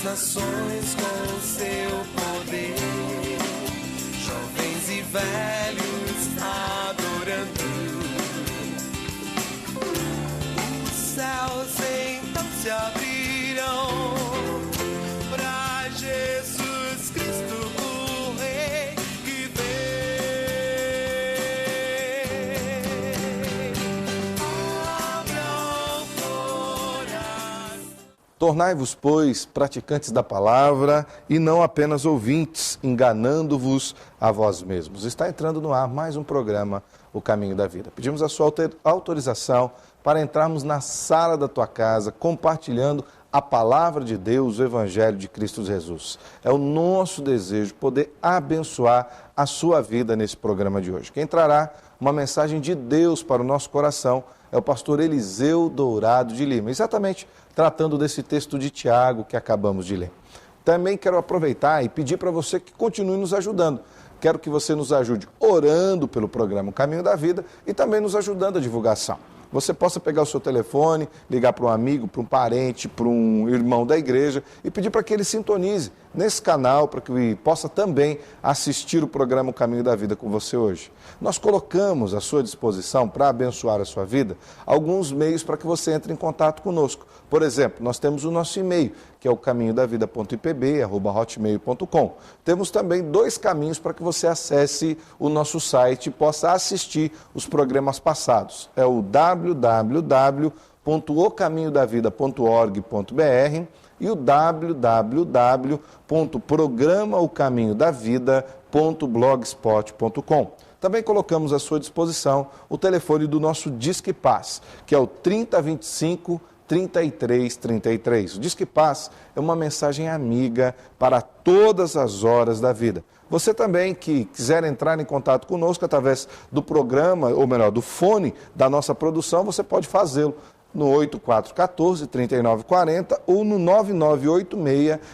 as nações com o seu poder, jovens e velhos adorando. Os céus então se abrirão para Jesus Cristo, o Rei que vem. Abra o coração. Tornai-vos, pois, praticantes da palavra e não apenas ouvintes, enganando-vos a vós mesmos. Está entrando no ar mais um programa, O Caminho da Vida. Pedimos a sua autorização para entrarmos na sala da tua casa, compartilhando a palavra de Deus, o Evangelho de Cristo Jesus. É o nosso desejo poder abençoar a sua vida nesse programa de hoje. Quem trará uma mensagem de Deus para o nosso coração é o pastor Eliseu Dourado de Lima, exatamente tratando desse texto de Tiago que acabamos de ler. Também quero aproveitar e pedir para você que continue nos ajudando. Quero que você nos ajude orando pelo programa O Caminho da Vida e também nos ajudando a divulgação. Você possa pegar o seu telefone, ligar para um amigo, para um parente, para um irmão da igreja e pedir para que ele sintonize nesse canal para que possa também assistir o programa O Caminho da Vida com você hoje. Nós colocamos à sua disposição, para abençoar a sua vida, alguns meios para que você entre em contato conosco. Por exemplo, nós temos o nosso e-mail, que é o caminhodavida.ipb@hotmail.com. Temos também 2 caminhos para que você acesse o nosso site e possa assistir os programas passados. É o www.ocaminhodavida.org.br e o www.programaocaminhodavida.blogspot.com. Também colocamos à sua disposição o telefone do nosso Disque Paz, que é o 3025-3333. O Disque Paz é uma mensagem amiga para todas as horas da vida. Você também que quiser entrar em contato conosco através do programa, ou melhor, do fone da nossa produção, você pode fazê-lo no 8414-3940 ou no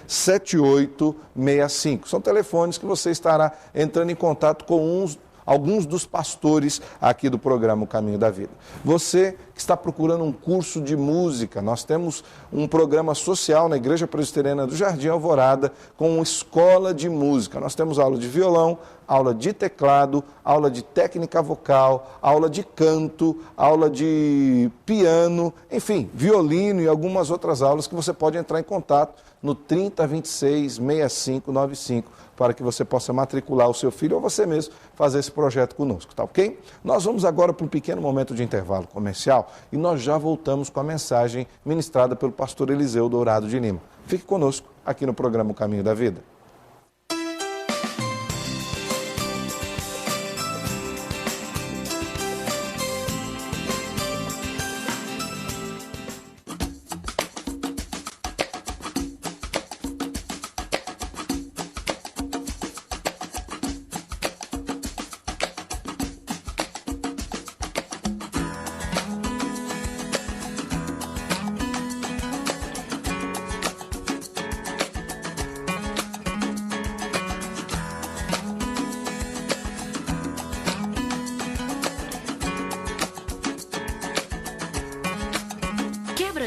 9986-7865. São telefones que você estará entrando em contato com alguns dos pastores aqui do programa O Caminho da Vida. Você que está procurando um curso de música, nós temos um programa social na Igreja Presbiteriana do Jardim Alvorada com uma escola de música. Nós temos aula de violão, aula de teclado, aula de técnica vocal, aula de canto, aula de piano, enfim, violino e algumas outras aulas que você pode entrar em contato no 3026-6595 para que você possa matricular o seu filho ou você mesmo fazer esse projeto conosco, tá ok? Nós vamos agora para um pequeno momento de intervalo comercial e nós já voltamos com a mensagem ministrada pelo pastor Eliseu Dourado de Lima. Fique conosco aqui no programa O Caminho da Vida.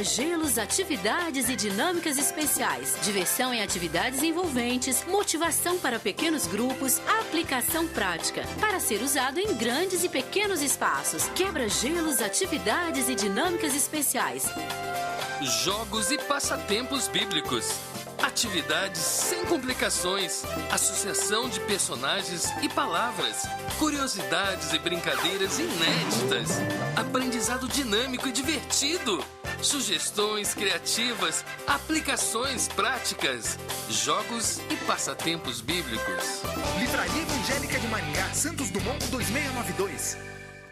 Gelos, atividades e dinâmicas especiais, diversão em atividades envolventes, motivação para pequenos grupos, aplicação prática, para ser usado em grandes e pequenos espaços. Quebra-gelos, atividades e dinâmicas especiais. Jogos e passatempos bíblicos. Atividades sem complicações, associação de personagens e palavras, curiosidades e brincadeiras inéditas, aprendizado dinâmico e divertido, sugestões criativas, aplicações práticas, jogos e passatempos bíblicos. Livraria Evangélica de Maringá, Santos Dumont 2692.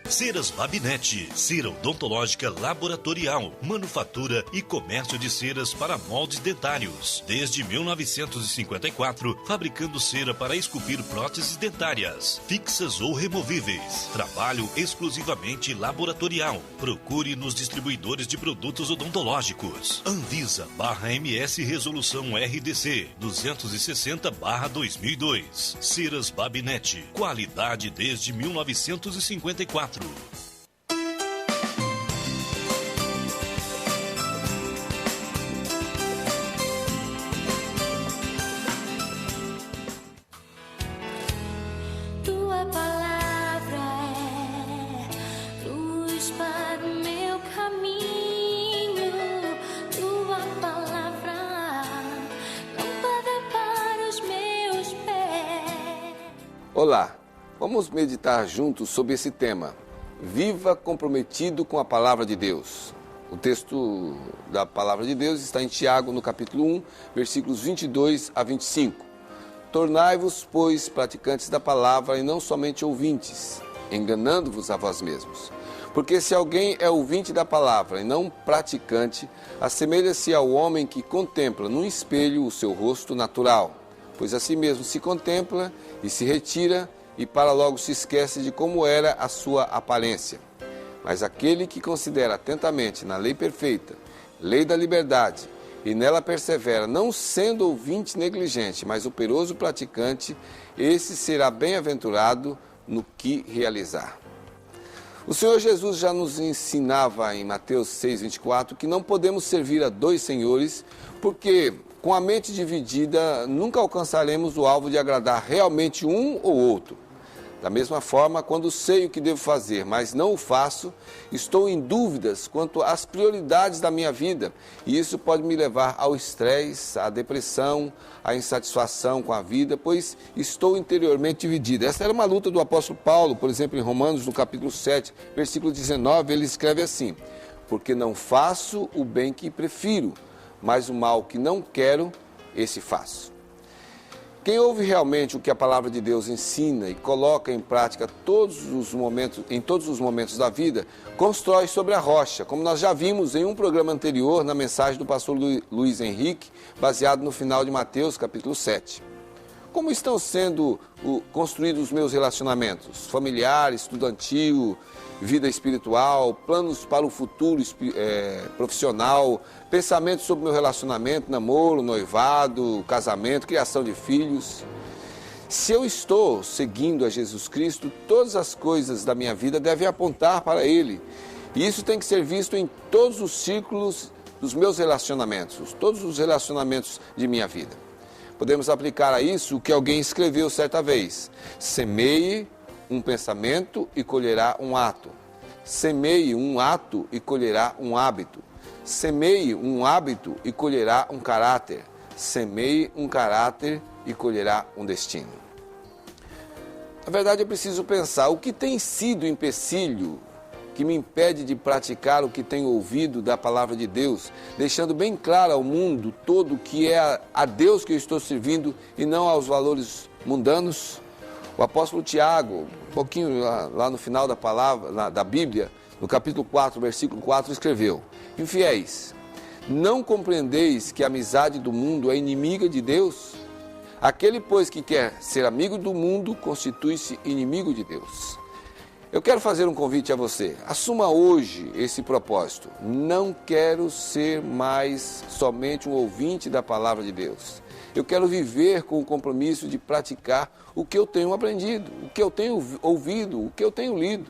Ceras Babinete, cera odontológica laboratorial, manufatura e comércio de ceras para moldes dentários. Desde 1954, fabricando cera para esculpir próteses dentárias, fixas ou removíveis. Trabalho exclusivamente laboratorial. Procure nos distribuidores de produtos odontológicos. Anvisa/MS Resolução RDC 260/2002. Ceras Babinete, qualidade desde 1954. Olá, vamos meditar juntos sobre esse tema. Viva comprometido com a palavra de Deus. O texto da palavra de Deus está em Tiago, no capítulo 1, versículos 22 a 25. Tornai-vos, pois, praticantes da palavra e não somente ouvintes, enganando-vos a vós mesmos. Porque se alguém é ouvinte da palavra e não praticante, assemelha-se ao homem que contempla num espelho o seu rosto natural, pois assim mesmo se contempla e se retira e para logo se esquece de como era a sua aparência. Mas aquele que considera atentamente na lei perfeita, lei da liberdade, e nela persevera, não sendo ouvinte negligente, mas operoso praticante, esse será bem-aventurado no que realizar. O Senhor Jesus já nos ensinava em Mateus 6,24 que não podemos servir a dois senhores, porque com a mente dividida nunca alcançaremos o alvo de agradar realmente um ou outro. Da mesma forma, quando sei o que devo fazer, mas não o faço, estou em dúvidas quanto às prioridades da minha vida, e isso pode me levar ao estresse, à depressão, à insatisfação com a vida, pois estou interiormente dividido. Essa era uma luta do apóstolo Paulo, por exemplo, em Romanos, no capítulo 7, versículo 19, ele escreve assim: porque não faço o bem que prefiro, mas o mal que não quero, esse faço. Quem ouve realmente o que a palavra de Deus ensina e coloca em prática em todos os momentos da vida, constrói sobre a rocha, como nós já vimos em um programa anterior na mensagem do pastor Luiz Henrique, baseado no final de Mateus, capítulo 7. Como estão sendo construídos os meus relacionamentos? Familiar, estudantil, vida espiritual, planos para o futuro profissional, pensamentos sobre meu relacionamento, namoro, noivado, casamento, criação de filhos. Se eu estou seguindo a Jesus Cristo, todas as coisas da minha vida devem apontar para Ele. E isso tem que ser visto em todos os círculos dos meus relacionamentos, todos os relacionamentos de minha vida. Podemos aplicar a isso o que alguém escreveu certa vez: semeie um pensamento e colherá um ato. Semeie um ato e colherá um hábito. Semeie um hábito e colherá um caráter. Semeie um caráter e colherá um destino. Na verdade, eu preciso pensar o que tem sido o empecilho que me impede de praticar o que tenho ouvido da palavra de Deus, deixando bem claro ao mundo todo que é a Deus que eu estou servindo e não aos valores mundanos. O apóstolo Tiago, um pouquinho lá no final da palavra, da Bíblia, no capítulo 4, versículo 4, escreveu: infiéis, não compreendeis que a amizade do mundo é inimiga de Deus? Aquele, pois, que quer ser amigo do mundo, constitui-se inimigo de Deus. Eu quero fazer um convite a você. Assuma hoje esse propósito. Não quero ser mais somente um ouvinte da palavra de Deus. Eu quero viver com o compromisso de praticar o que eu tenho aprendido, o que eu tenho ouvido, o que eu tenho lido.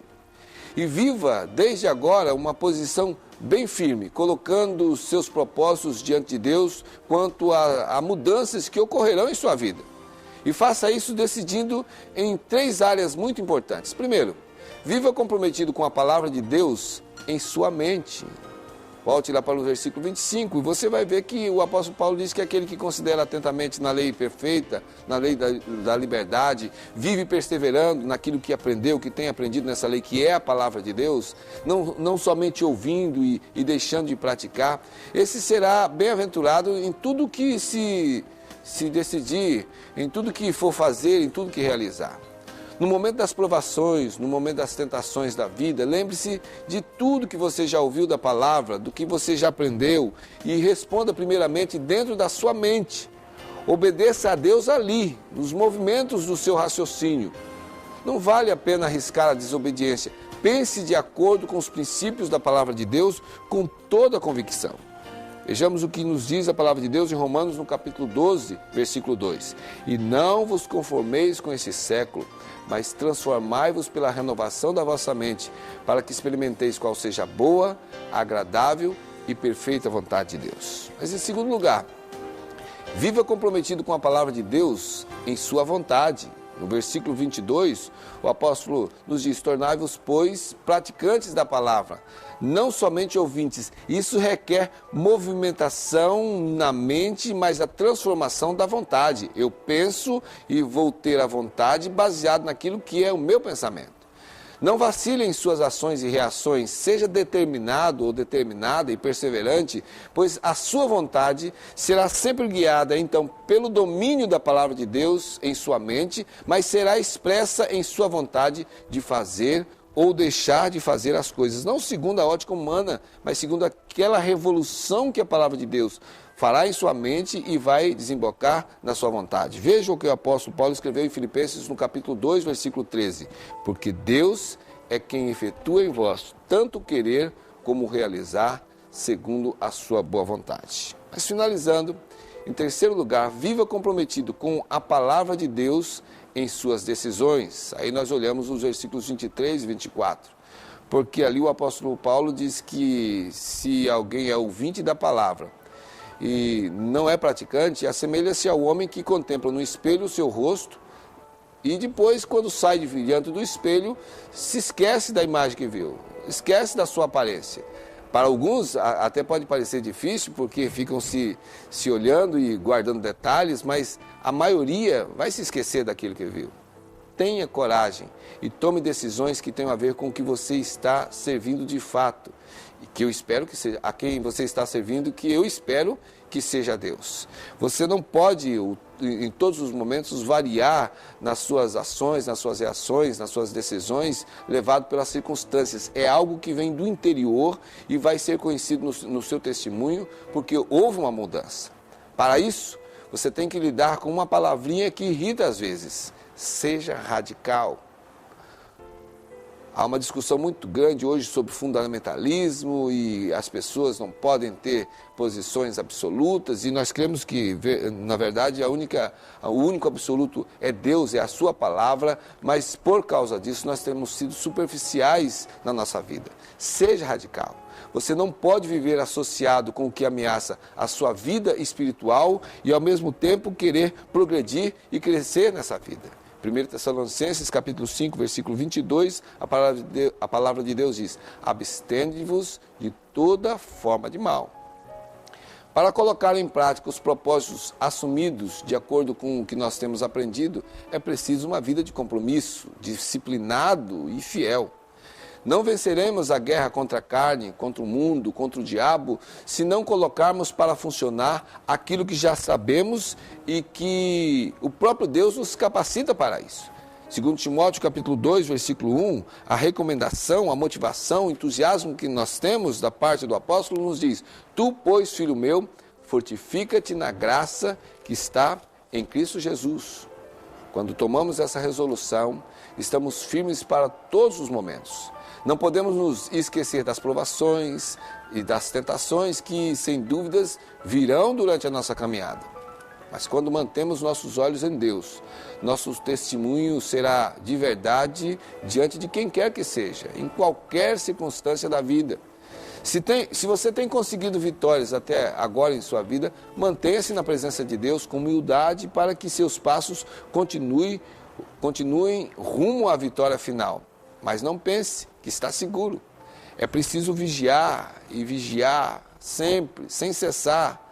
E viva desde agora uma posição bem firme, colocando os seus propósitos diante de Deus quanto a mudanças que ocorrerão em sua vida. E faça isso decidindo em 3 áreas muito importantes. Primeiro, viva comprometido com a palavra de Deus em sua mente. Volte lá para o versículo 25 e você vai ver que o apóstolo Paulo diz que aquele que considera atentamente na lei perfeita, na lei da liberdade, vive perseverando naquilo que aprendeu, que tem aprendido nessa lei, que é a palavra de Deus, não somente ouvindo e deixando de praticar, esse será bem-aventurado em tudo que se decidir, em tudo que for fazer, em tudo que realizar. No momento das provações, no momento das tentações da vida, lembre-se de tudo que você já ouviu da palavra, do que você já aprendeu e responda primeiramente dentro da sua mente. Obedeça a Deus ali, nos movimentos do seu raciocínio. Não vale a pena arriscar a desobediência. Pense de acordo com os princípios da palavra de Deus com toda a convicção. Vejamos o que nos diz a palavra de Deus em Romanos, no capítulo 12, versículo 2. E não vos conformeis com esse século, mas transformai-vos pela renovação da vossa mente, para que experimenteis qual seja a boa, agradável e perfeita vontade de Deus. Mas em segundo lugar, viva comprometido com a palavra de Deus em sua vontade. No versículo 22, o apóstolo nos diz: tornai-vos, pois, praticantes da palavra, não somente ouvintes. Isso requer movimentação na mente, mas a transformação da vontade. Eu penso e vou ter a vontade baseado naquilo que é o meu pensamento. Não vacile em suas ações e reações, seja determinado ou determinada e perseverante, pois a sua vontade será sempre guiada, então, pelo domínio da palavra de Deus em sua mente, mas será expressa em sua vontade de fazer ou deixar de fazer as coisas, não segundo a ótica humana, mas segundo aquela revolução que a palavra de Deus fará em sua mente e vai desembocar na sua vontade. Veja o que o apóstolo Paulo escreveu em Filipenses no capítulo 2, versículo 13. Porque Deus é quem efetua em vós tanto querer como realizar segundo a sua boa vontade. Mas finalizando, em terceiro lugar, viva comprometido com a palavra de Deus em suas decisões. Aí nós olhamos os versículos 23 e 24. Porque ali o apóstolo Paulo diz que se alguém é ouvinte da palavra e não é praticante, assemelha-se ao homem que contempla no espelho o seu rosto e depois, quando sai de diante do espelho, se esquece da imagem que viu, esquece da sua aparência. Para alguns até pode parecer difícil, porque ficam se olhando e guardando detalhes, mas a maioria vai se esquecer daquilo que viu. Tenha coragem e tome decisões que tenham a ver com o que você está servindo de fato. E que eu espero que seja, a quem você está servindo, que eu espero que seja Deus. Você não pode, em todos os momentos, variar nas suas ações, nas suas reações, nas suas decisões, levado pelas circunstâncias. É algo que vem do interior e vai ser conhecido no seu testemunho, porque houve uma mudança. Para isso, você tem que lidar com uma palavrinha que irrita às vezes. Seja radical. Há uma discussão muito grande hoje sobre fundamentalismo e as pessoas não podem ter posições absolutas, e nós cremos que, na verdade, o único absoluto é Deus, é a sua palavra, mas por causa disso nós temos sido superficiais na nossa vida. Seja radical. Você não pode viver associado com o que ameaça a sua vida espiritual e, ao mesmo tempo, querer progredir e crescer nessa vida. 1 Tessalonicenses, capítulo 5, versículo 22, a palavra de Deus diz: abstende-vos de toda forma de mal. Para colocar em prática os propósitos assumidos de acordo com o que nós temos aprendido, é preciso uma vida de compromisso, disciplinado e fiel. Não venceremos a guerra contra a carne, contra o mundo, contra o diabo, se não colocarmos para funcionar aquilo que já sabemos e que o próprio Deus nos capacita para isso. Segundo Timóteo, capítulo 2, versículo 1, a recomendação, a motivação, o entusiasmo que nós temos da parte do apóstolo nos diz: tu, pois, filho meu, fortifica-te na graça que está em Cristo Jesus. Quando tomamos essa resolução, estamos firmes para todos os momentos. Não podemos nos esquecer das provações e das tentações que, sem dúvidas, virão durante a nossa caminhada. Mas quando mantemos nossos olhos em Deus, nosso testemunho será de verdade diante de quem quer que seja, em qualquer circunstância da vida. Se você tem conseguido vitórias até agora em sua vida, mantenha-se na presença de Deus com humildade para que seus passos continuem rumo à vitória final. Mas não pense que está seguro. É preciso vigiar e vigiar sempre, sem cessar.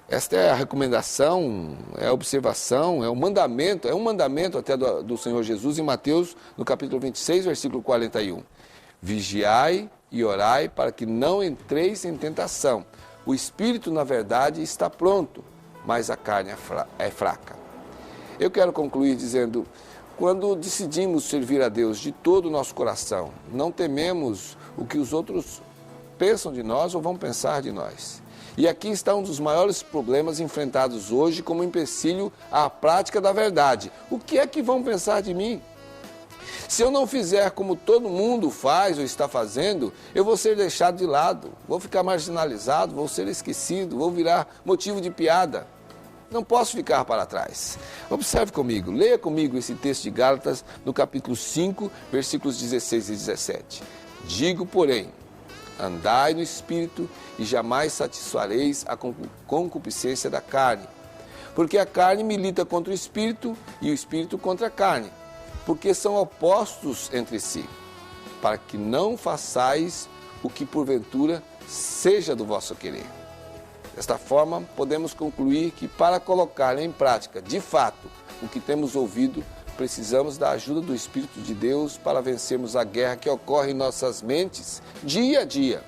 Esta é a recomendação, é a observação, é um mandamento até do Senhor Jesus em Mateus, no capítulo 26, versículo 41. Vigiai e orai para que não entreis em tentação. O espírito, na verdade, está pronto, mas a carne é fraca. Eu quero concluir dizendo: quando decidimos servir a Deus de todo o nosso coração, não tememos o que os outros pensam de nós ou vão pensar de nós. E aqui está um dos maiores problemas enfrentados hoje como empecilho à prática da verdade. O que é que vão pensar de mim? Se eu não fizer como todo mundo faz ou está fazendo, eu vou ser deixado de lado, vou ficar marginalizado, vou ser esquecido, vou virar motivo de piada. Não posso ficar para trás. Observe comigo, leia comigo esse texto de Gálatas no capítulo 5, versículos 16 e 17. Digo, porém, andai no Espírito e jamais satisfareis a concupiscência da carne. Porque a carne milita contra o espírito e o espírito contra a carne, porque são opostos entre si, para que não façais o que porventura seja do vosso querer. Desta forma, podemos concluir que para colocar em prática, de fato, o que temos ouvido, precisamos da ajuda do Espírito de Deus para vencermos a guerra que ocorre em nossas mentes dia a dia.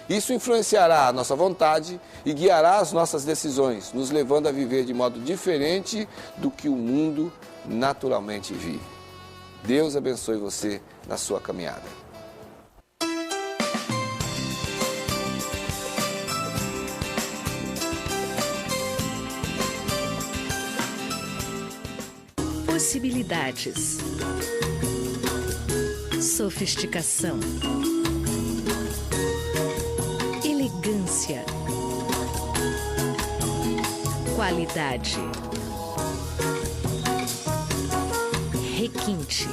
Isso influenciará a nossa vontade e guiará as nossas decisões, nos levando a viver de modo diferente do que o mundo naturalmente vive. Deus abençoe você na sua caminhada. Possibilidades. Sofisticação. Elegância. Qualidade. Requinte.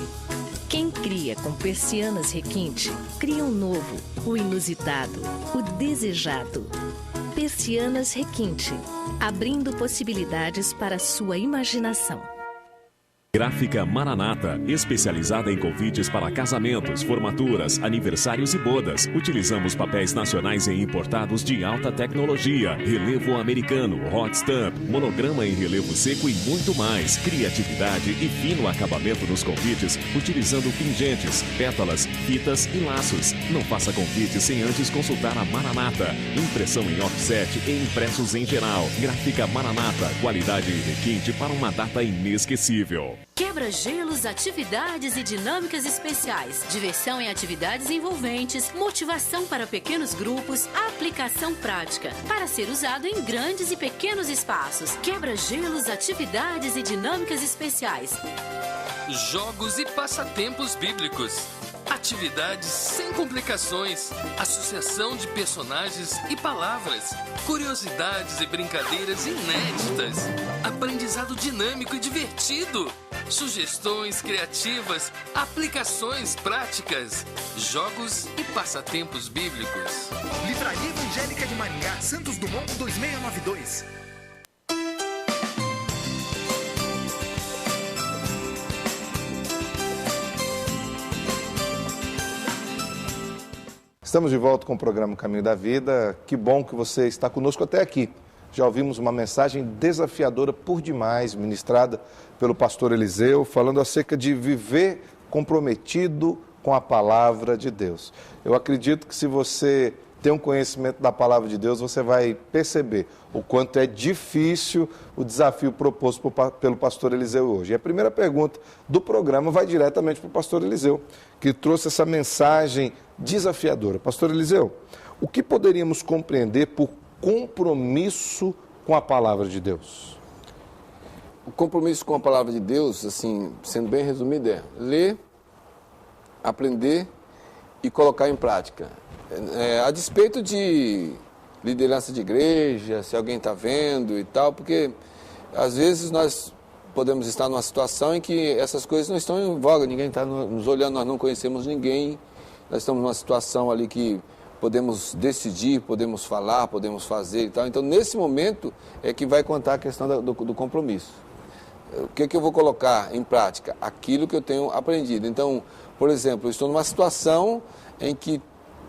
Quem cria com persianas requinte, cria um novo, o inusitado, o desejado. Persianas Requinte, abrindo possibilidades para a sua imaginação. Gráfica Maranata, especializada em convites para casamentos, formaturas, aniversários e bodas. Utilizamos papéis nacionais e importados de alta tecnologia, relevo americano, hot stamp, monograma em relevo seco e muito mais. Criatividade e fino acabamento nos convites, utilizando pingentes, pétalas, fitas e laços. Não faça convite sem antes consultar a Maranata. Impressão em offset e impressos em geral. Gráfica Maranata, qualidade e requinte para uma data inesquecível. Quebra-gelos, atividades e dinâmicas especiais, diversão em atividades envolventes, motivação para pequenos grupos, aplicação prática, para ser usado em grandes e pequenos espaços. Quebra-gelos, atividades e dinâmicas especiais. Jogos e passatempos bíblicos. Atividades sem complicações, associação de personagens e palavras, curiosidades e brincadeiras inéditas, aprendizado dinâmico e divertido, sugestões criativas, aplicações práticas, jogos e passatempos bíblicos. Livraria Evangélica de Maringá, Santos Dumont 2692. Estamos de volta com o programa Caminho da Vida. Que bom que você está conosco até aqui. Já ouvimos uma mensagem desafiadora por demais, ministrada pelo pastor Eliseu, falando acerca de viver comprometido com a palavra de Deus. Eu acredito que se você tem um conhecimento da palavra de Deus, você vai perceber o quanto é difícil o desafio proposto pelo pastor Eliseu hoje. E a primeira pergunta do programa vai diretamente para o pastor Eliseu, que trouxe essa mensagem desafiadora. Pastor Eliseu, o que poderíamos compreender por compromisso com a palavra de Deus? O compromisso com a palavra de Deus, assim, sendo bem resumido, é ler, aprender e colocar em prática. A despeito de liderança de igreja, se alguém está vendo e tal, porque às vezes nós podemos estar numa situação em que essas coisas não estão em voga, ninguém está nos olhando, nós não conhecemos ninguém, nós estamos numa situação ali que podemos decidir, podemos falar, podemos fazer e tal. Então, nesse momento é que vai contar a questão do compromisso. O que eu vou colocar em prática? Aquilo que eu tenho aprendido. Então, por exemplo, eu estou numa situação em que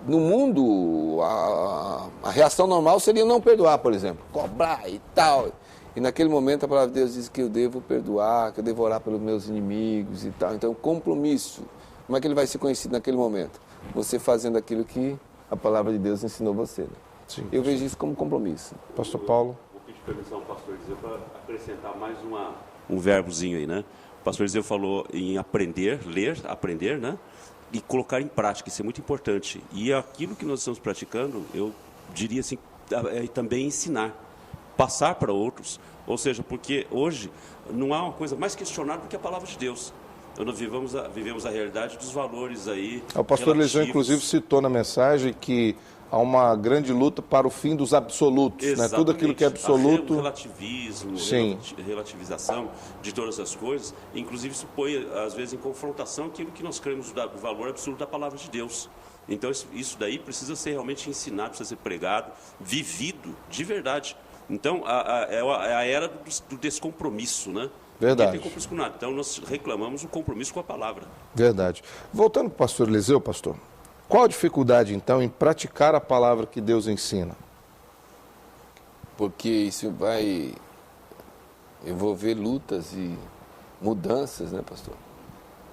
no mundo a reação normal seria não perdoar, por exemplo, cobrar e tal. E naquele momento a palavra de Deus diz que eu devo perdoar, que eu devo orar pelos meus inimigos e tal. Então, compromisso. Como é que ele vai ser conhecido naquele momento? Você fazendo aquilo que a palavra de Deus ensinou você. Né? Sim, eu vejo isso como compromisso. Pastor Paulo. Vou pedir permissão ao pastor Eliseu para acrescentar mais um verbozinho aí, né? O pastor Eliseu falou em aprender, ler, aprender, né? E colocar em prática, isso é muito importante. E aquilo que nós estamos praticando, eu diria assim, é também ensinar, passar para outros. Ou seja, porque hoje não há uma coisa mais questionada do que a palavra de Deus. Nós vivemos a realidade dos valores aí. O pastor Eliseu, inclusive, citou na mensagem que há uma grande luta para o fim dos absolutos, né? Tudo aquilo que é absoluto. O relativismo, relativização de todas as coisas, inclusive isso põe, às vezes, em confrontação aquilo que nós cremos do valor absoluto da palavra de Deus. Então, isso daí precisa ser realmente ensinado, precisa ser pregado, vivido de verdade. Então, é a era do descompromisso, né? Verdade. Ninguém tem compromisso com nada. Então, nós reclamamos o compromisso com a palavra. Verdade. Voltando para o pastor Eliseu, pastor, qual a dificuldade, então, em praticar a palavra que Deus ensina? Porque isso vai envolver lutas e mudanças, né, pastor?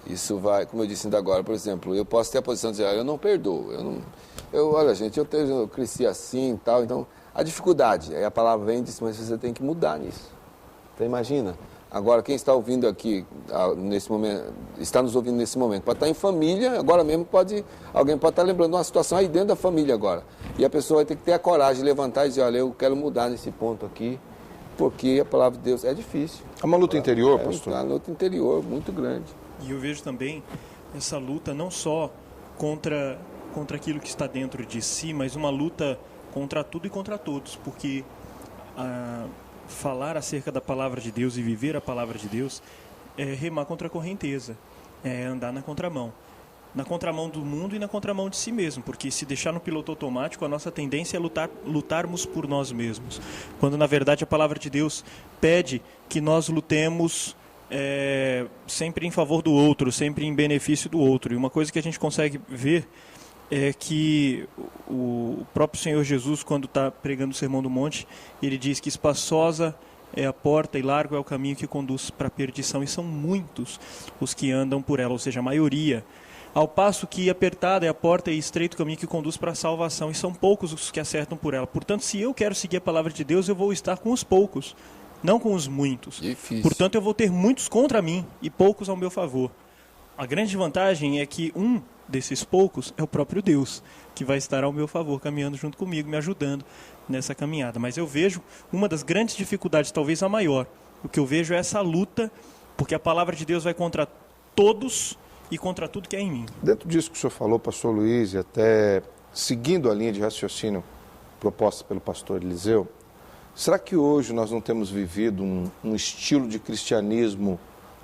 Isso vai, como eu disse ainda agora, por exemplo, eu posso ter a posição de dizer, eu não perdoo, olha, gente, eu cresci assim e tal, então, a dificuldade, aí a palavra vem e diz, mas você tem que mudar nisso. Você imagina? Agora, quem está ouvindo aqui, nesse momento, está nos ouvindo nesse momento, pode estar em família, agora mesmo alguém pode estar lembrando de uma situação aí dentro da família agora. E a pessoa vai ter que ter a coragem de levantar e dizer, olha, eu quero mudar nesse ponto aqui, porque a palavra de Deus é difícil. É uma luta interior, pastor? É uma luta interior muito grande. E eu vejo também essa luta não só contra aquilo que está dentro de si, mas uma luta contra tudo e contra todos, porque falar acerca da palavra de Deus e viver a palavra de Deus é remar contra a correnteza, é andar na contramão do mundo e na contramão de si mesmo, porque se deixar no piloto automático, a nossa tendência é lutarmos por nós mesmos, quando na verdade a palavra de Deus pede que nós lutemos sempre em favor do outro, sempre em benefício do outro. E uma coisa que a gente consegue ver é que o próprio Senhor Jesus, quando está pregando o Sermão do Monte, ele diz que espaçosa é a porta e largo é o caminho que conduz para a perdição, e são muitos os que andam por ela, ou seja, a maioria. Ao passo que apertada é a porta e estreito o caminho que conduz para a salvação, e são poucos os que acertam por ela. Portanto, se eu quero seguir a palavra de Deus, eu vou estar com os poucos, não com os muitos. Difícil. Portanto, eu vou ter muitos contra mim e poucos ao meu favor. A grande vantagem é que um desses poucos é o próprio Deus, que vai estar ao meu favor, caminhando junto comigo, me ajudando nessa caminhada. Mas eu vejo uma das grandes dificuldades, talvez a maior, o que eu vejo é essa luta, porque a palavra de Deus vai contra todos e contra tudo que é em mim. Dentro disso que o senhor falou, pastor Luiz, e até seguindo a linha de raciocínio proposta pelo pastor Eliseu, será que hoje nós não temos vivido um estilo de cristianismo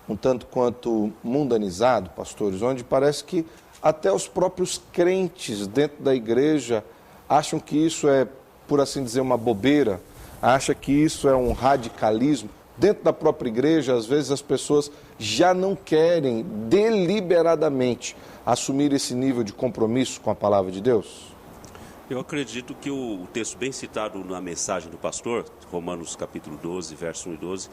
um tanto quanto mundanizado, pastores, onde parece que até os próprios crentes dentro da igreja acham que isso é, por assim dizer, uma bobeira, acham que isso é um radicalismo. Dentro da própria igreja, às vezes as pessoas já não querem deliberadamente assumir esse nível de compromisso com a palavra de Deus? Eu acredito que o texto bem citado na mensagem do pastor, Romanos capítulo 12, verso 1 e 12,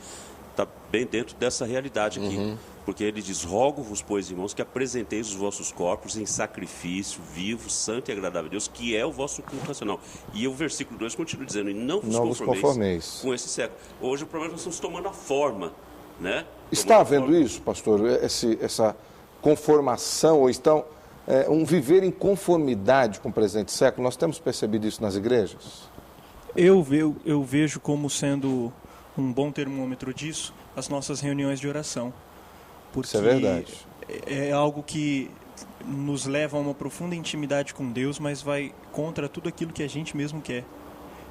está bem dentro dessa realidade aqui. Porque ele diz, rogo-vos, pois, irmãos, que apresenteis os vossos corpos em sacrifício vivo, santo e agradável a Deus, que é o vosso culto racional. E o versículo 2 continua dizendo, e não vos conformeis com esse século. Hoje o problema é que nós estamos tomando a forma, né? Está havendo isso, pastor, essa conformação, ou então um viver em conformidade com o presente século? Nós temos percebido isso nas igrejas? Eu vejo como sendo um bom termômetro disso as nossas reuniões de oração. Porque isso é verdade. É algo que nos leva a uma profunda intimidade com Deus, mas vai contra tudo aquilo que a gente mesmo quer.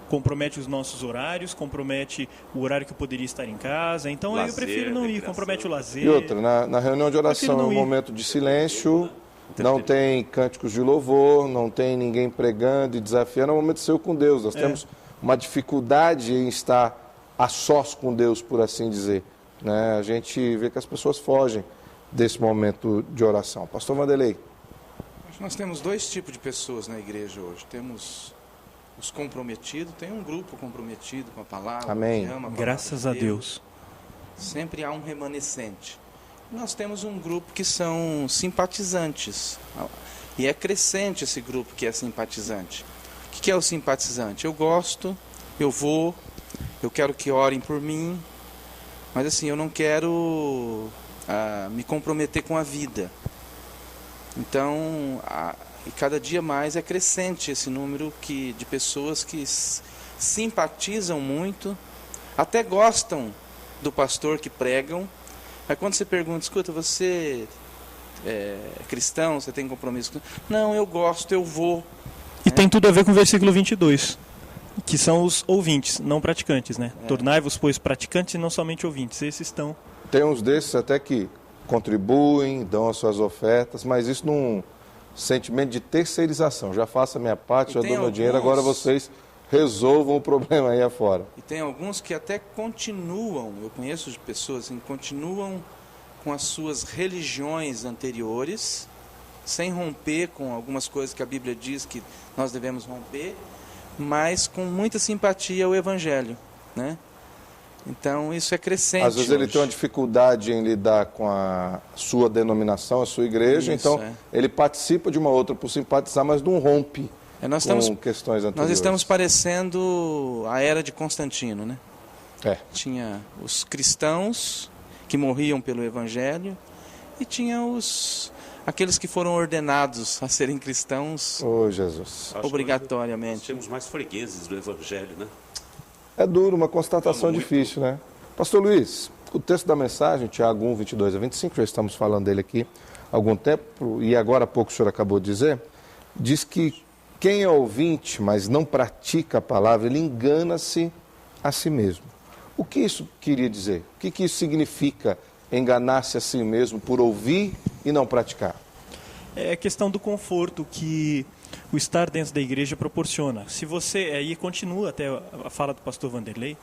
Compromete os nossos horários, compromete o horário que eu poderia estar em casa. Então lazer, eu prefiro não ir, compromete o lazer. E outra, na reunião de oração é um momento de silêncio, não tem cânticos de louvor, não tem ninguém pregando e desafiando, é um momento seu com Deus. Nós temos uma dificuldade em estar a sós com Deus, por assim dizer. Né? A gente vê que as pessoas fogem desse momento de oração. Pastor Vanderlei. Nós temos dois tipos de pessoas na igreja hoje. Temos os comprometidos, tem um grupo comprometido com a palavra. Amém. Que ama a palavra Graças a Deus. Sempre há um remanescente. Nós temos um grupo que são simpatizantes. E é crescente esse grupo que é simpatizante. O que é o simpatizante? Eu gosto, eu vou, eu quero que orem por mim, mas assim, eu não quero me comprometer com a vida. Então, e cada dia mais é crescente esse número de pessoas que simpatizam muito, até gostam do pastor que pregam. Aí quando você pergunta, escuta, você é cristão, você tem compromisso? Não, eu gosto, eu vou. E tem tudo a ver com o versículo 22. Que são os ouvintes, não praticantes, né? Tornai-vos, pois, praticantes e não somente ouvintes. Esses estão... Tem uns desses até que contribuem, dão as suas ofertas, mas isso num sentimento de terceirização. Já faço a minha parte, já dou meu dinheiro, agora vocês resolvam o problema aí afora. E tem alguns que até continuam, eu conheço de pessoas que continuam com as suas religiões anteriores, sem romper com algumas coisas que a Bíblia diz que nós devemos romper, mas com muita simpatia ao Evangelho, né? Então isso é crescente. Às vezes ele tem uma dificuldade em lidar com a sua denominação, a sua igreja, Isso, então ele participa de uma outra por simpatizar, mas não rompe com questões anteriores. Nós estamos parecendo a era de Constantino, né? É. Tinha os cristãos que morriam pelo Evangelho e tinha aqueles que foram ordenados a serem cristãos Jesus. obrigatoriamente. Nós temos mais fregueses do Evangelho, né? É duro, uma constatação difícil, né? Pastor Luiz, o texto da mensagem, Tiago 1, 22 a 25, já estamos falando dele aqui há algum tempo, e agora há pouco o senhor acabou de dizer, diz que quem é ouvinte, mas não pratica a palavra, ele engana-se a si mesmo. O que isso queria dizer? O que isso significa, enganar-se a si mesmo por ouvir e não praticar? É a questão do conforto que o estar dentro da igreja proporciona. Se você, aí continua até a fala do pastor Vanderlei,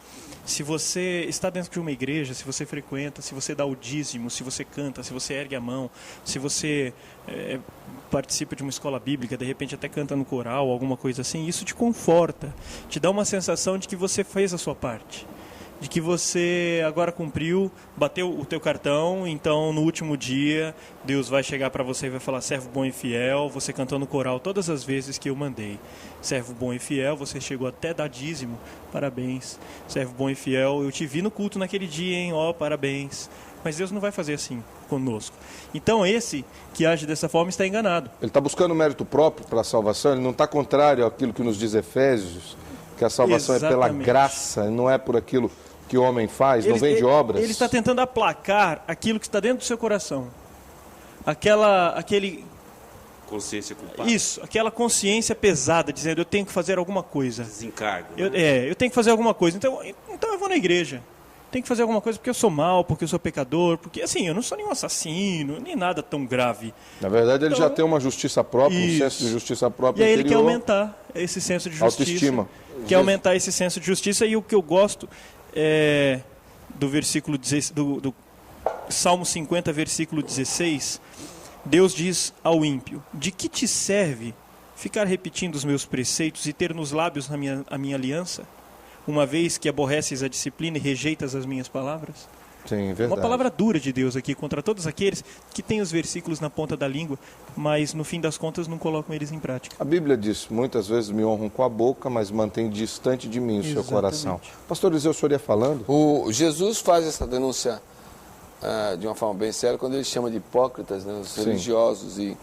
se você está dentro de uma igreja, se você frequenta, se você dá o dízimo, se você canta, se você ergue a mão, se você participa de uma escola bíblica, de repente até canta no coral, alguma coisa assim, isso te conforta, te dá uma sensação de que você fez a sua parte, de que você agora cumpriu, bateu o teu cartão, então no último dia Deus vai chegar para você e vai falar: servo bom e fiel, você cantou no coral todas as vezes que eu mandei. Servo bom e fiel, você chegou até dar dízimo, parabéns. Servo bom e fiel, eu te vi no culto naquele dia, hein, ó, parabéns. Mas Deus não vai fazer assim conosco. Então esse que age dessa forma está enganado. Ele está buscando mérito próprio para a salvação, ele não está contrário àquilo que nos diz Efésios, que a salvação é pela graça, não é por aquilo que o homem faz, não vem de obras. Ele está tentando aplacar aquilo que está dentro do seu coração. Aquele... Consciência culpada. Isso, aquela consciência pesada, dizendo: eu tenho que fazer alguma coisa. Desencargo. Eu tenho que fazer alguma coisa. Então eu vou na igreja. Tenho que fazer alguma coisa porque eu sou mau, porque eu sou pecador, porque assim, eu não sou nenhum assassino, nem nada tão grave. Na verdade, ele já tem uma justiça própria, um senso de justiça própria. E aí interior, ele quer aumentar esse senso de justiça. Autoestima. Quer aumentar esse senso de justiça, e o que eu gosto do versículo do Salmo 50, versículo 16, Deus diz ao ímpio: de que te serve ficar repetindo os meus preceitos e ter nos lábios a minha aliança, uma vez que aborreces a disciplina e rejeitas as minhas palavras? Sim, verdade. Uma palavra dura de Deus aqui contra todos aqueles que têm os versículos na ponta da língua, mas no fim das contas não colocam eles em prática. A Bíblia diz: muitas vezes me honram com a boca, mas mantém distante de mim o seu coração. Pastor Eliseu, o senhor ia falando? O Jesus faz essa denúncia de uma forma bem séria quando ele chama de hipócritas, né, os religiosos. E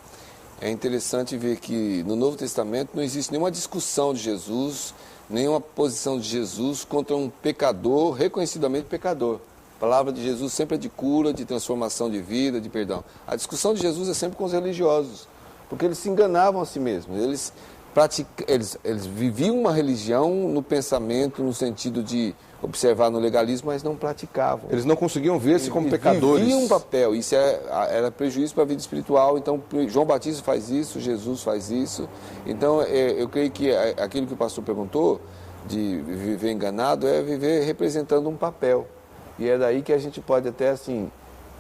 é interessante ver que no Novo Testamento não existe nenhuma discussão de Jesus, nenhuma posição de Jesus contra um pecador, reconhecidamente pecador. A palavra de Jesus sempre é de cura, de transformação de vida, de perdão. A discussão de Jesus é sempre com os religiosos, porque eles se enganavam a si mesmos. Eles viviam uma religião no pensamento, no sentido de observar no legalismo, mas não praticavam. Eles não conseguiam ver-se como pecadores. Viviam um papel, isso era prejuízo para a vida espiritual. Então, João Batista faz isso, Jesus faz isso. Então, eu creio que aquilo que o pastor perguntou, de viver enganado, é viver representando um papel. E é daí que a gente pode até, assim,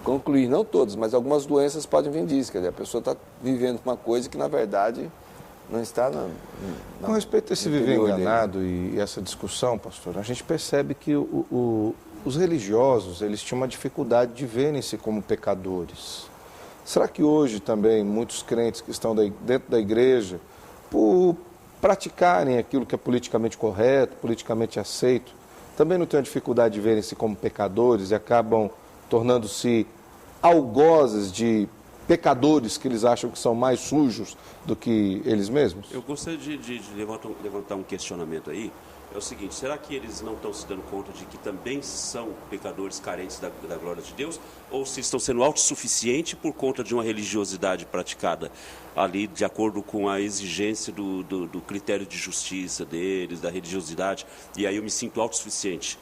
concluir, não todos, mas algumas doenças podem vir disso. Quer dizer, a pessoa está vivendo uma coisa que, na verdade, não está Com respeito a esse viver enganado e essa discussão, pastor, a gente percebe que os religiosos, eles tinham uma dificuldade de verem-se como pecadores. Será que hoje também muitos crentes que estão dentro da igreja, por praticarem aquilo que é politicamente correto, politicamente aceito, também não têm a dificuldade de verem-se como pecadores e acabam tornando-se algozes de pecadores que eles acham que são mais sujos do que eles mesmos? Eu gostaria de levantar um questionamento aí. É o seguinte: será que eles não estão se dando conta de que também são pecadores carentes da glória de Deus? Ou se estão sendo autossuficientes por conta de uma religiosidade praticada ali de acordo com a exigência do critério de justiça deles, da religiosidade, e aí eu me sinto autossuficiente?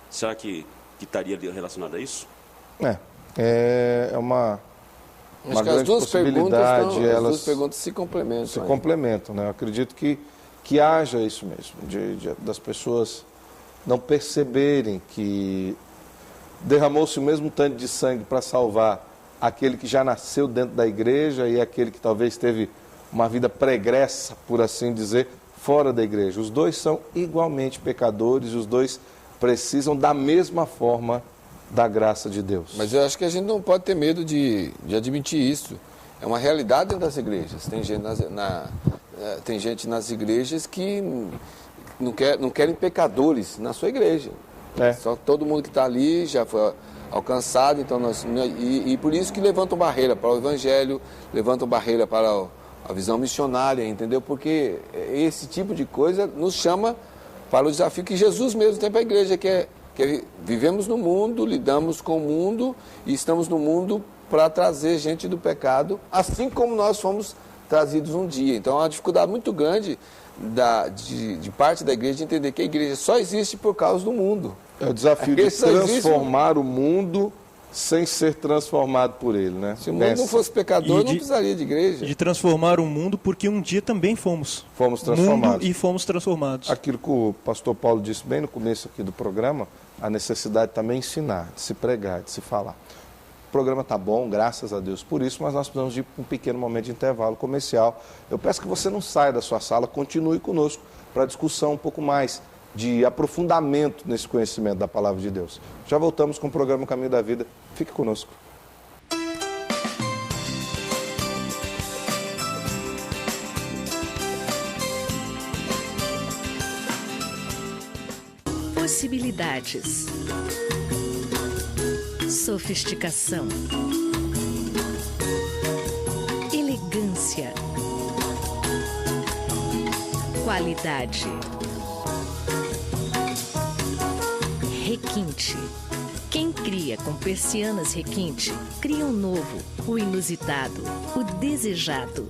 Será que estaria relacionado a isso? É uma Acho que grande possibilidade. As duas perguntas se complementam. Se complementam, né? Eu acredito que que haja isso mesmo, das pessoas não perceberem que derramou-se o mesmo tanto de sangue para salvar aquele que já nasceu dentro da igreja e aquele que talvez teve uma vida pregressa, por assim dizer, fora da igreja. Os dois são igualmente pecadores, os dois precisam da mesma forma da graça de Deus. Mas eu acho que a gente não pode ter medo de admitir isso. É uma realidade dentro das igrejas. Tem gente nas igrejas que não querem pecadores na sua igreja. Só todo mundo que está ali já foi alcançado, então e por isso que levantam barreira para o evangelho, levantam barreira para a visão missionária, entendeu? Porque esse tipo de coisa nos chama para o desafio que Jesus mesmo tem para a igreja, que vivemos no mundo, lidamos com o mundo e estamos no mundo para trazer gente do pecado, assim como nós fomos trazidos um dia. Então, é uma dificuldade muito grande de parte da igreja de entender que a igreja só existe por causa do mundo. É o desafio de transformar o mundo sem ser transformado por ele, né? Se o mundo não fosse pecador, não precisaria de igreja. De transformar o mundo, porque um dia também fomos. Fomos transformados. Mundo e fomos transformados. Aquilo que o pastor Paulo disse bem no começo aqui do programa, a necessidade também de ensinar, de se pregar, de se falar. O programa está bom, graças a Deus por isso, mas nós precisamos de um pequeno momento de intervalo comercial. Eu peço que você não saia da sua sala, continue conosco para a discussão um pouco mais de aprofundamento nesse conhecimento da palavra de Deus. Já voltamos com o programa Caminho da Vida. Fique conosco. Possibilidades. Sofisticação. Elegância. Qualidade. Requinte. Quem cria com persianas requinte, cria um novo, o inusitado, o desejado.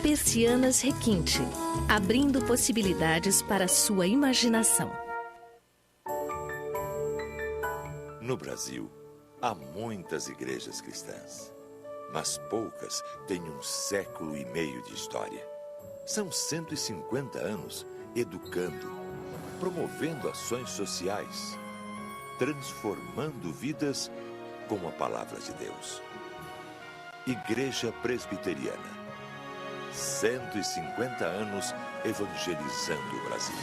Persianas Requinte, abrindo possibilidades para a sua imaginação. No Brasil, há muitas igrejas cristãs, mas poucas têm 1,5 século de história. São 150 anos educando, promovendo ações sociais, transformando vidas com a palavra de Deus. Igreja Presbiteriana, 150 anos evangelizando o Brasil.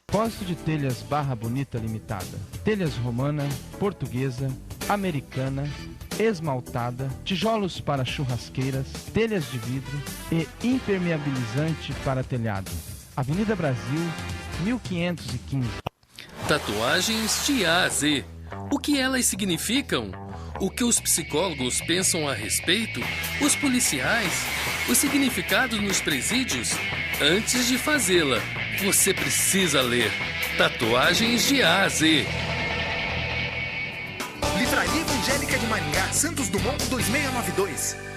Depósito de telhas Barra Bonita Limitada. Telhas romana, portuguesa, americana, esmaltada, tijolos para churrasqueiras, telhas de vidro e impermeabilizante para telhado. Avenida Brasil, 1515. Tatuagens de A a Z. O que elas significam? O que os psicólogos pensam a respeito? Os policiais? Os significados nos presídios? Antes de fazê-la, você precisa ler Tatuagens de A a Z. Livraria Evangélica de Maringá, Santos Dumont 2692.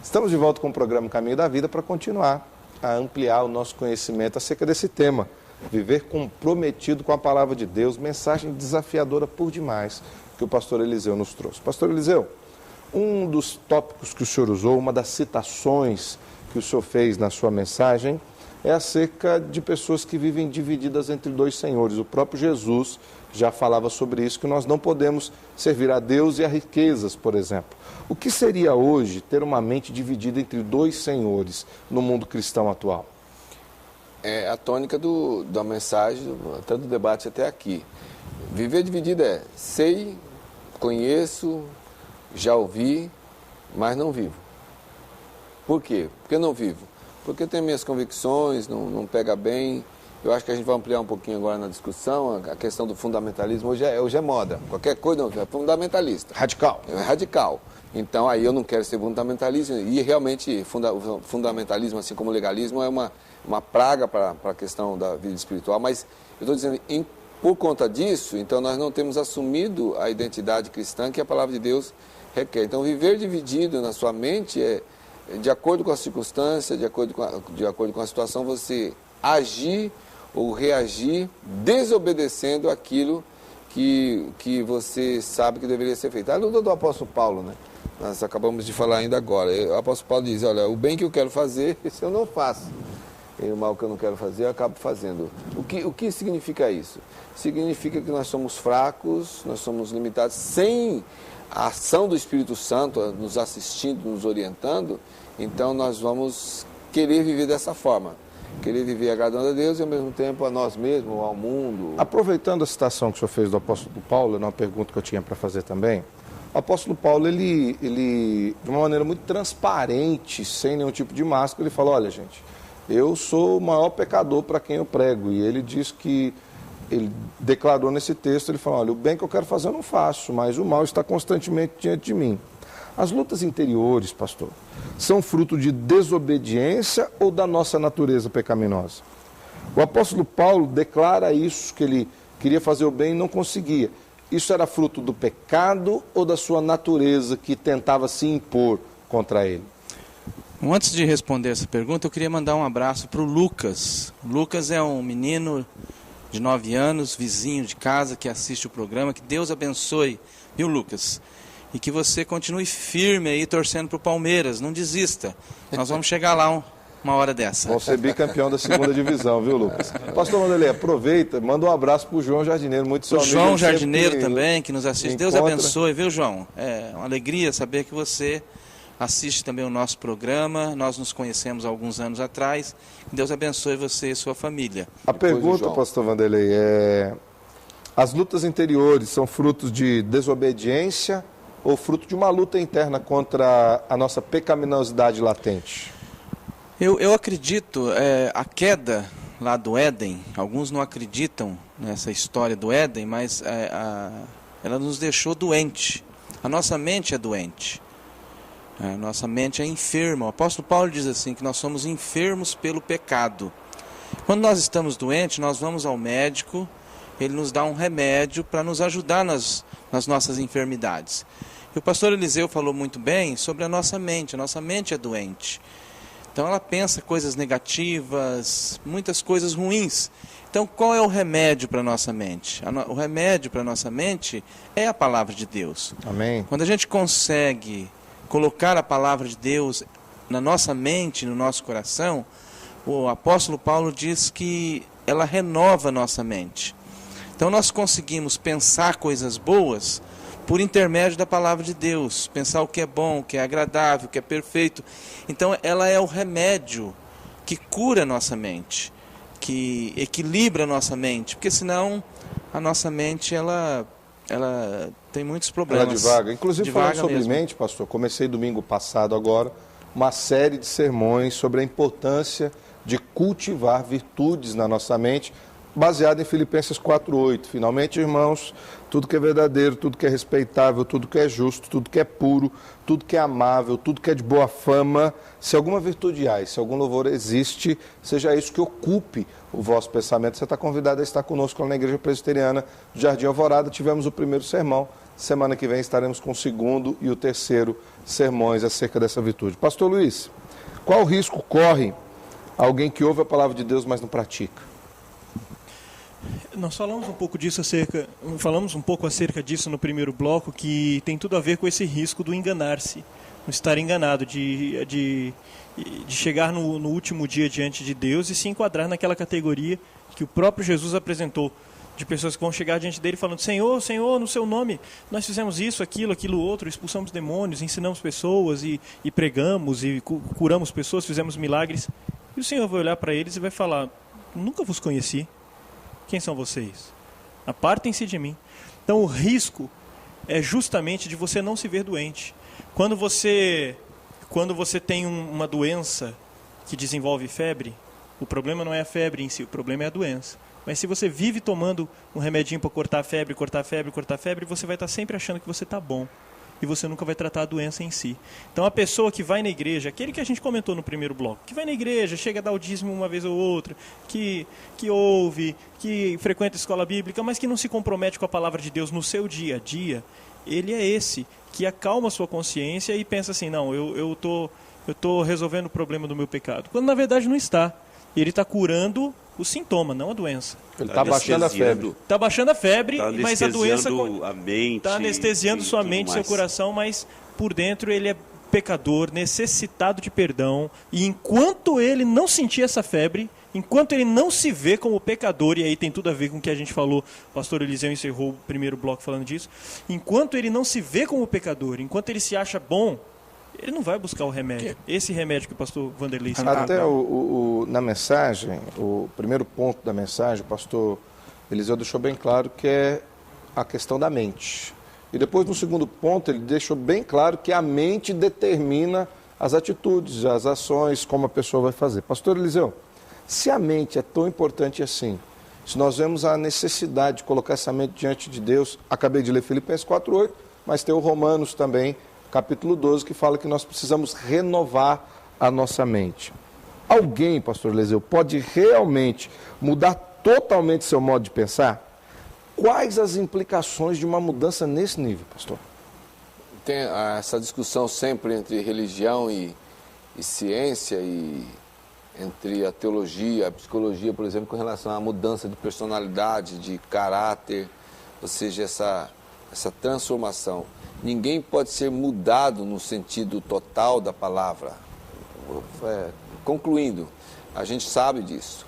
Estamos de volta com o programa Caminho da Vida para continuar a ampliar o nosso conhecimento acerca desse tema. Viver comprometido com a palavra de Deus, mensagem desafiadora por demais que o pastor Eliseu nos trouxe. Pastor Eliseu, um dos tópicos que o senhor usou, uma das citações que o senhor fez na sua mensagem, é acerca de pessoas que vivem divididas entre dois senhores. O próprio Jesus já falava sobre isso, que nós não podemos servir a Deus e a riquezas, por exemplo. O que seria hoje ter uma mente dividida entre dois senhores no mundo cristão atual? É a tônica da mensagem, até do debate até aqui. Viver dividido é sei, conheço, já ouvi, mas não vivo. Por quê? Porque não vivo? Porque eu tenho minhas convicções, não pega bem. Eu acho que a gente vai ampliar um pouquinho agora na discussão, a questão do fundamentalismo. Hoje é moda, qualquer coisa não, é fundamentalista. Radical. É radical. Então aí eu não quero ser fundamentalista e realmente fundamentalismo, assim como o legalismo, é uma praga para a questão da vida espiritual. Mas eu estou dizendo, por conta disso, então nós não temos assumido a identidade cristã que a palavra de Deus requer. Então viver dividido na sua mente é de acordo com a circunstância, de acordo com a situação, você agir ou reagir desobedecendo aquilo que você sabe que deveria ser feito. A luta do apóstolo Paulo, né? Nós acabamos de falar ainda agora. O apóstolo Paulo diz, olha, o bem que eu quero fazer, esse eu não faço. E o mal que eu não quero fazer, eu acabo fazendo. O que significa isso? Significa que nós somos fracos, nós somos limitados, sem a ação do Espírito Santo nos assistindo, nos orientando, então nós vamos querer viver dessa forma. Querer viver agradando a Deus e ao mesmo tempo a nós mesmos, ao mundo. Aproveitando a citação que o senhor fez do apóstolo Paulo, uma pergunta que eu tinha para fazer também, o apóstolo Paulo, ele, de uma maneira muito transparente, sem nenhum tipo de máscara, ele fala, olha gente, eu sou o maior pecador para quem eu prego. E ele diz que, ele declarou nesse texto, ele falou, olha, o bem que eu quero fazer eu não faço, mas o mal está constantemente diante de mim. As lutas interiores, pastor, são fruto de desobediência ou da nossa natureza pecaminosa? O apóstolo Paulo declara isso, que ele queria fazer o bem e não conseguia. Isso era fruto do pecado ou da sua natureza que tentava se impor contra ele? Antes de responder essa pergunta, eu queria mandar um abraço para o Lucas. O Lucas é um menino de 9 anos, vizinho de casa, que assiste o programa. Que Deus abençoe, viu, Lucas? E que você continue firme aí, torcendo para o Palmeiras. Não desista. Nós vamos chegar lá uma hora dessa. Vão ser bicampeão da 2ª divisão, viu, Lucas? Pastor Wanderlei, aproveita, manda um abraço para o João Jardineiro, muito seu amigo. O João Jardineiro também, que nos assiste. Deus abençoe, viu, João? É uma alegria saber que você assiste também o nosso programa. Nós nos conhecemos há alguns anos atrás. Deus abençoe você e sua família. A pergunta, pastor Wanderlei, as lutas interiores são frutos de desobediência ou fruto de uma luta interna contra a nossa pecaminosidade latente? Eu acredito, a queda lá do Éden, alguns não acreditam nessa história do Éden, mas ela nos deixou doente. A nossa mente é doente. A nossa mente é enferma. O apóstolo Paulo diz assim, que nós somos enfermos pelo pecado. Quando nós estamos doentes, nós vamos ao médico, ele nos dá um remédio para nos ajudar nas nossas enfermidades. E o pastor Eliseu falou muito bem sobre a nossa mente é doente. Então ela pensa coisas negativas, muitas coisas ruins. Então qual é o remédio para a nossa mente? O remédio para a nossa mente é a palavra de Deus. Amém. Quando a gente consegue colocar a palavra de Deus na nossa mente, no nosso coração, o apóstolo Paulo diz que ela renova a nossa mente. Então nós conseguimos pensar coisas boas por intermédio da palavra de Deus, pensar o que é bom, o que é agradável, o que é perfeito. Então ela é o remédio que cura a nossa mente, que equilibra a nossa mente, porque senão a nossa mente ela tem muitos problemas. Ela divaga. Inclusive, falando sobre mente, pastor, comecei domingo passado agora uma série de sermões sobre a importância de cultivar virtudes na nossa mente, baseado em Filipenses 4:8. Finalmente, irmãos, tudo que é verdadeiro, tudo que é respeitável, tudo que é justo, tudo que é puro, tudo que é amável, tudo que é de boa fama, se alguma virtude há, se algum louvor existe, seja isso que ocupe o vosso pensamento. Você está convidado a estar conosco lá na Igreja Presbiteriana do Jardim Alvorada. Tivemos o primeiro sermão, semana que vem estaremos com o 2º e o 3º sermões acerca dessa virtude. Pastor Luiz, qual risco corre alguém que ouve a palavra de Deus, mas não pratica? Nós falamos um pouco acerca disso no primeiro bloco, que tem tudo a ver com esse risco do enganar-se, no estar enganado, de chegar no último dia diante de Deus e se enquadrar naquela categoria que o próprio Jesus apresentou, de pessoas que vão chegar diante dele falando: Senhor, Senhor, no seu nome nós fizemos isso, aquilo outro, expulsamos demônios, ensinamos pessoas e pregamos e curamos pessoas, fizemos milagres. E o Senhor vai olhar para eles e vai falar: nunca vos conheci. Quem são vocês? Apartem-se de mim. Então o risco é justamente de você não se ver doente. Quando você tem uma doença que desenvolve febre, o problema não é a febre em si, o problema é a doença. Mas se você vive tomando um remedinho para cortar a febre, você vai estar sempre achando que você está bom. E você nunca vai tratar a doença em si. Então a pessoa que vai na igreja, aquele que a gente comentou no primeiro bloco, que vai na igreja, chega a dar o dízimo uma vez ou outra, que ouve, que frequenta a escola bíblica, mas que não se compromete com a palavra de Deus no seu dia a dia, ele é esse que acalma a sua consciência e pensa assim: não, eu tô resolvendo o problema do meu pecado. Quando na verdade não está. Ele está curando o sintoma, não a doença. Ele está baixando a febre. Está baixando a febre, tá mas a doença a mente. Está anestesiando sua mente, seu coração, mas por dentro ele é pecador, necessitado de perdão. E enquanto ele não sentir essa febre, enquanto ele não se vê como pecador, e aí tem tudo a ver com o que a gente falou, o pastor Eliseu encerrou o primeiro bloco falando disso, enquanto ele não se vê como pecador, enquanto ele se acha bom, ele não vai buscar o remédio. Esse remédio que o pastor Vanderlei citou. Até na mensagem, o primeiro ponto da mensagem, o pastor Eliseu deixou bem claro que é a questão da mente. E depois, no segundo ponto, ele deixou bem claro que a mente determina as atitudes, as ações, como a pessoa vai fazer. Pastor Eliseu, se a mente é tão importante assim, se nós vemos a necessidade de colocar essa mente diante de Deus, acabei de ler Filipenses 4:8, mas tem o Romanos também, capítulo 12, que fala que nós precisamos renovar a nossa mente. Alguém, pastor Eliseu, pode realmente mudar totalmente seu modo de pensar? Quais as implicações de uma mudança nesse nível, pastor? Tem essa discussão sempre entre religião e ciência, e entre a teologia, a psicologia, por exemplo, com relação à mudança de personalidade, de caráter, ou seja, essa transformação. Ninguém pode ser mudado no sentido total da palavra. Concluindo, a gente sabe disso.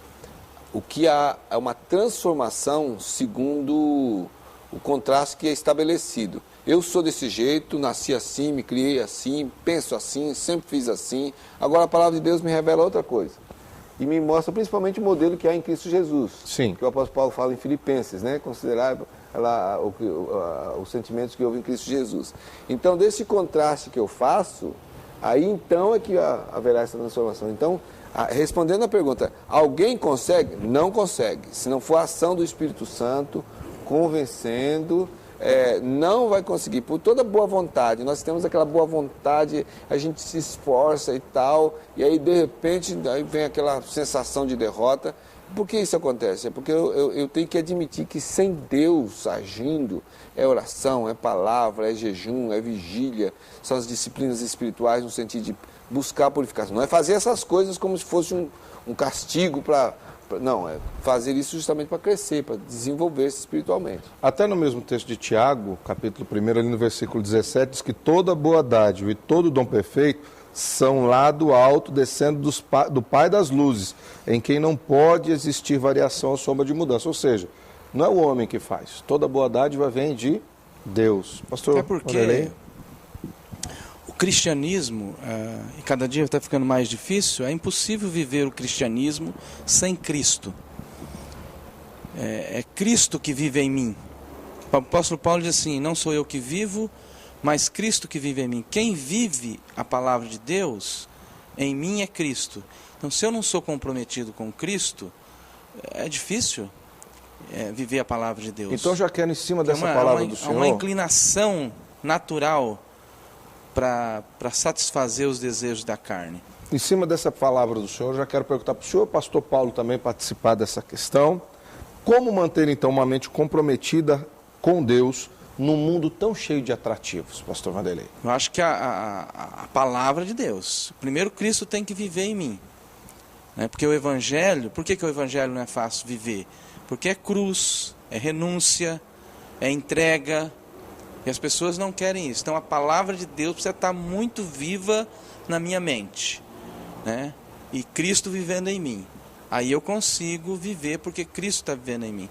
O que há é uma transformação segundo o contraste que é estabelecido. Eu sou desse jeito, nasci assim, me criei assim, penso assim, sempre fiz assim. Agora a palavra de Deus me revela outra coisa. E me mostra principalmente o modelo que há em Cristo Jesus. Sim. Que o apóstolo Paulo fala em Filipenses, né? Considerar os sentimentos que houve em Cristo Jesus. Então, desse contraste que eu faço, aí então é que haverá essa transformação. Então, respondendo a pergunta, alguém consegue? Não consegue. Se não for a ação do Espírito Santo, convencendo, não vai conseguir. Por toda boa vontade, nós temos aquela boa vontade, a gente se esforça e tal, e aí de repente aí vem aquela sensação de derrota. Por que isso acontece? É porque eu tenho que admitir que sem Deus agindo, é oração, é palavra, é jejum, é vigília, são as disciplinas espirituais no sentido de buscar purificação. Não é fazer essas coisas como se fosse um castigo não, é fazer isso justamente para crescer, para desenvolver-se espiritualmente. Até no mesmo texto de Tiago, capítulo 1, ali no versículo 17, diz que toda boa dádiva e todo dom perfeito são lá do alto, descendo do Pai das luzes, em quem não pode existir variação ou sombra de mudança. Ou seja, não é o homem que faz. Toda boa dádiva vem de Deus. Pastor, é porque o cristianismo, e cada dia está ficando mais difícil, é impossível viver o cristianismo sem Cristo. É Cristo que vive em mim. O apóstolo Paulo diz assim, não sou eu que vivo, mas Cristo que vive em mim. Quem vive a palavra de Deus em mim é Cristo. Então, se eu não sou comprometido com Cristo, é difícil viver a palavra de Deus. Então, já quero em cima dessa palavra do Senhor. Há uma inclinação natural para satisfazer os desejos da carne. Em cima dessa palavra do Senhor, já quero perguntar para o senhor, pastor Paulo, também participar dessa questão. Como manter, então, uma mente comprometida com Deus num mundo tão cheio de atrativos, pastor Vanderlei? Eu acho que a palavra de Deus. Primeiro, Cristo tem que viver em mim. Porque o Evangelho, por que o Evangelho não é fácil viver? Porque é cruz, é renúncia, é entrega, e as pessoas não querem isso. Então a palavra de Deus precisa estar muito viva na minha mente, né? E Cristo vivendo em mim. Aí eu consigo viver porque Cristo está vivendo em mim.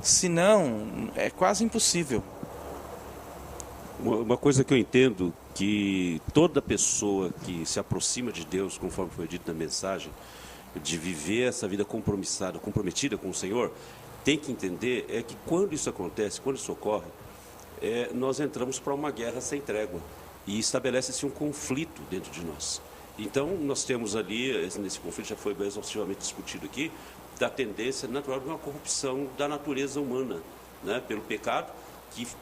Senão, é quase impossível. Uma coisa que eu entendo, que toda pessoa que se aproxima de Deus, conforme foi dito na mensagem, de viver essa vida comprometida com o Senhor, tem que entender é que quando isso acontece, quando isso ocorre, nós entramos para uma guerra sem trégua e estabelece-se um conflito dentro de nós. Então, nós temos ali, nesse conflito já foi exaustivamente discutido aqui, da tendência natural de uma corrupção da natureza humana, né, pelo pecado,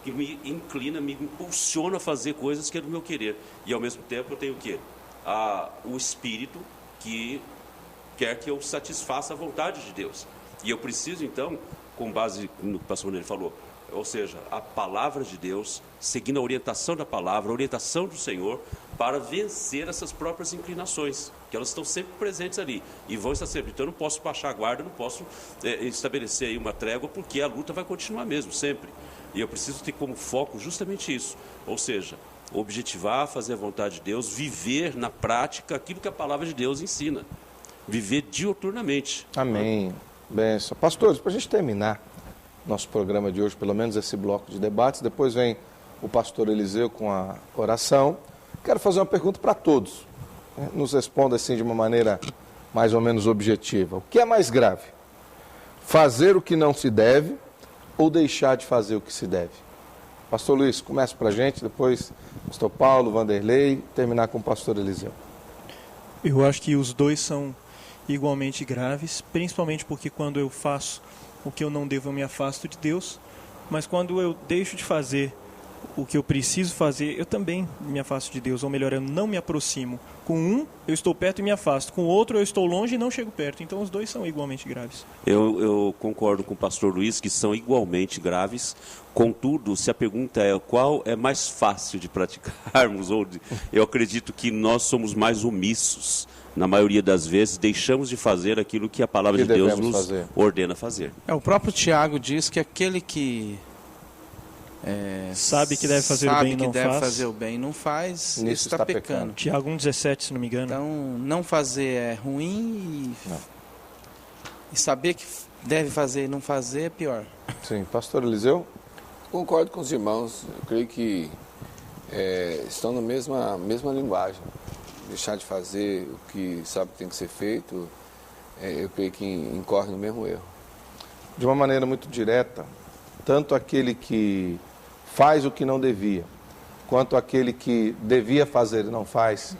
que me inclina, me impulsiona a fazer coisas que é do meu querer. E, ao mesmo tempo, eu tenho o quê? O Espírito que quer que eu satisfaça a vontade de Deus. E eu preciso, então, com base no que o pastor Vanderlei falou, ou seja, a palavra de Deus, seguindo a orientação da palavra, a orientação do Senhor, para vencer essas próprias inclinações, que elas estão sempre presentes ali, e vão estar sempre. Então eu não posso baixar a guarda, não posso estabelecer aí uma trégua, porque a luta vai continuar mesmo, sempre. E eu preciso ter como foco justamente isso, ou seja, objetivar, fazer a vontade de Deus, viver na prática aquilo que a palavra de Deus ensina, viver diuturnamente. Amém. Benção. Pastores, para a gente terminar nosso programa de hoje, pelo menos esse bloco de debates, depois vem o pastor Eliseu com a oração. Quero fazer uma pergunta para todos. Nos responda assim de uma maneira mais ou menos objetiva. O que é mais grave? Fazer o que não se deve ou deixar de fazer o que se deve? Pastor Luiz, começa para a gente, depois pastor Paulo, Vanderlei, terminar com o pastor Eliseu. Eu acho que os dois são igualmente graves, principalmente porque quando eu faço o que eu não devo, eu me afasto de Deus, mas quando eu deixo de fazer o que eu preciso fazer, eu também me afasto de Deus, ou melhor, eu não me aproximo. Com um, eu estou perto e me afasto. Com o outro, eu estou longe e não chego perto. Então, os dois são igualmente graves. Eu concordo com o pastor Luiz que são igualmente graves. Contudo, se a pergunta é qual é mais fácil de praticarmos, eu acredito que nós somos mais omissos. Na maioria das vezes, deixamos de fazer aquilo que a palavra de Deus nos ordena fazer. O próprio Tiago diz que aquele que sabe que deve fazer o bem e não faz. Fazer o bem e não faz, nisso está pecando. Tiago 1,17, se não me engano. Então, não fazer é ruim e saber que deve fazer e não fazer é pior. Sim, pastor Eliseu? Concordo com os irmãos. Eu creio que estão na mesma linguagem. Deixar de fazer o que sabe que tem que ser feito, eu creio que incorre no mesmo erro. De uma maneira muito direta, tanto aquele que faz o que não devia, quanto aquele que devia fazer e não faz,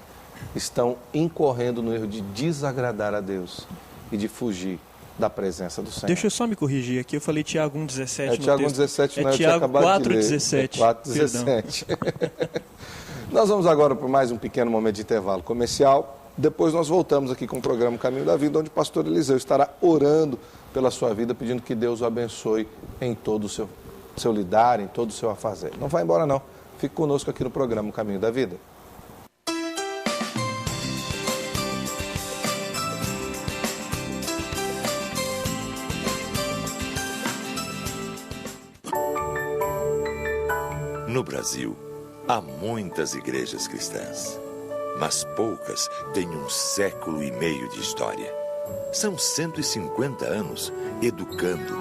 estão incorrendo no erro de desagradar a Deus e de fugir da presença do Senhor. Deixa eu só me corrigir aqui, eu falei Tiago 1,17 no Tiago texto. 1,17 não, é Tiago 4,17. 4,17. Nós vamos agora para mais um pequeno momento de intervalo comercial. Depois nós voltamos aqui com o programa Caminho da Vida, onde o pastor Eliseu estará orando pela sua vida, pedindo que Deus o abençoe em todo o seu lidar, em todo o seu afazer. Não vai embora não, fique conosco aqui no programa Caminho da Vida. No Brasil, há muitas igrejas cristãs, mas poucas têm 1,5 século de história. São 150 anos educando,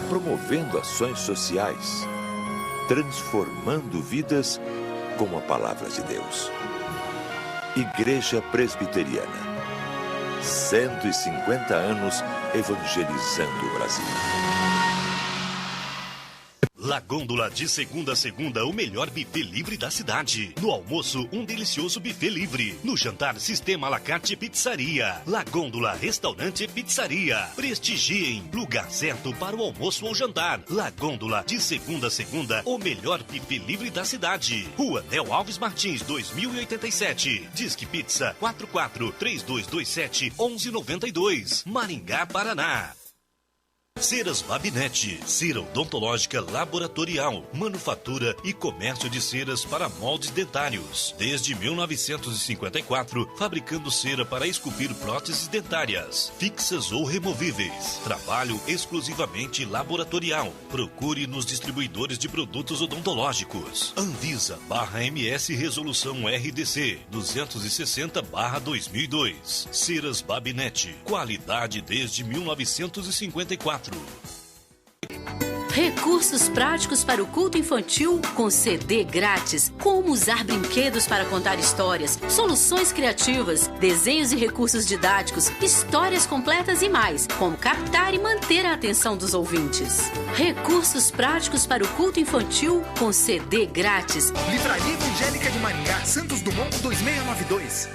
promovendo ações sociais, transformando vidas com a palavra de Deus. Igreja Presbiteriana, 150 anos evangelizando o Brasil. La Gôndola, de segunda a segunda, o melhor buffet livre da cidade. No almoço, um delicioso buffet livre. No jantar, sistema à la carte pizzaria. La Gôndola, restaurante e pizzaria. Prestigiem, lugar certo para o almoço ou jantar. La Gôndola, de segunda a segunda, o melhor buffet livre da cidade. Rua Nel Alves Martins, 2087. Disque Pizza 44-3227-1192. Maringá, Paraná. Ceras Babinete, cera odontológica laboratorial, manufatura e comércio de ceras para moldes dentários. Desde 1954, fabricando cera para esculpir próteses dentárias, fixas ou removíveis. Trabalho exclusivamente laboratorial. Procure nos distribuidores de produtos odontológicos. Anvisa/MS Resolução RDC 260/2002. Ceras Babinete, qualidade desde 1954. Recursos práticos para o culto infantil com CD grátis. Como usar brinquedos para contar histórias, soluções criativas, desenhos e recursos didáticos, histórias completas e mais. Como captar e manter a atenção dos ouvintes. Recursos práticos para o culto infantil com CD grátis. Livraria Evangélica de Maringá, Santos Dumont 2692.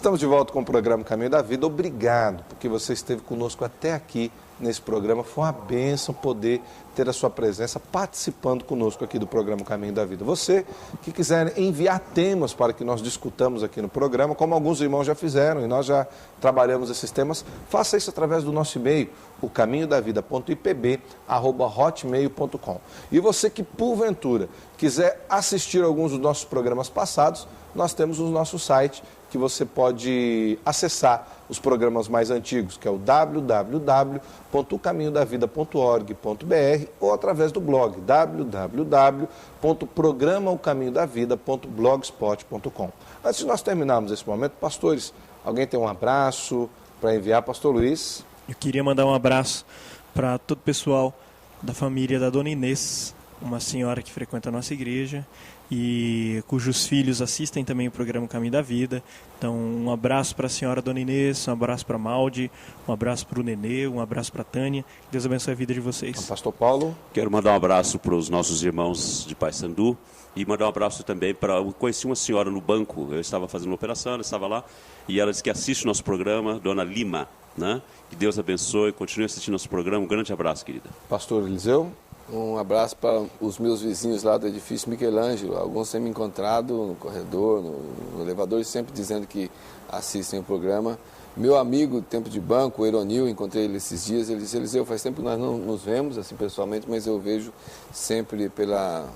Estamos de volta com o programa Caminho da Vida. Obrigado, porque você esteve conosco até aqui nesse programa. Foi uma bênção poder ter a sua presença participando conosco aqui do programa Caminho da Vida. Você que quiser enviar temas para que nós discutamos aqui no programa, como alguns irmãos já fizeram, e nós já trabalhamos esses temas, faça isso através do nosso e-mail, o caminhodavida.ipb@hotmail.com. E você que, porventura, quiser assistir alguns dos nossos programas passados, nós temos o nosso site, que você pode acessar os programas mais antigos, que é o www.ocaminhodavida.org.br ou através do blog www.programaocaminhodavida.blogspot.com. Antes de nós terminarmos esse momento, pastores, alguém tem um abraço para enviar? Pastor Luiz? Eu queria mandar um abraço para todo o pessoal da família da Dona Inês, uma senhora que frequenta a nossa igreja e cujos filhos assistem também o programa Caminho da Vida. Então, um abraço para a senhora Dona Inês, um abraço para a Maldi, um abraço para o Nenê, um abraço para a Tânia. Deus abençoe a vida de vocês. Pastor Paulo? Quero mandar um abraço para os nossos irmãos de Paysandu e mandar um abraço também para... Eu conheci uma senhora no banco, eu estava fazendo uma operação, ela estava lá, e ela disse que assiste o nosso programa, Dona Lima, né? Que Deus abençoe, continue assistindo nosso programa. Um grande abraço, querida. Pastor Eliseu? Um abraço para os meus vizinhos lá do edifício Michelangelo. Alguns têm me encontrado no corredor, no elevador, sempre dizendo que assistem o programa. Meu amigo, tempo de banco, o Eronil, encontrei ele esses dias. Ele disse: Eliseu, faz tempo que nós não nos vemos assim pessoalmente, mas eu vejo sempre pela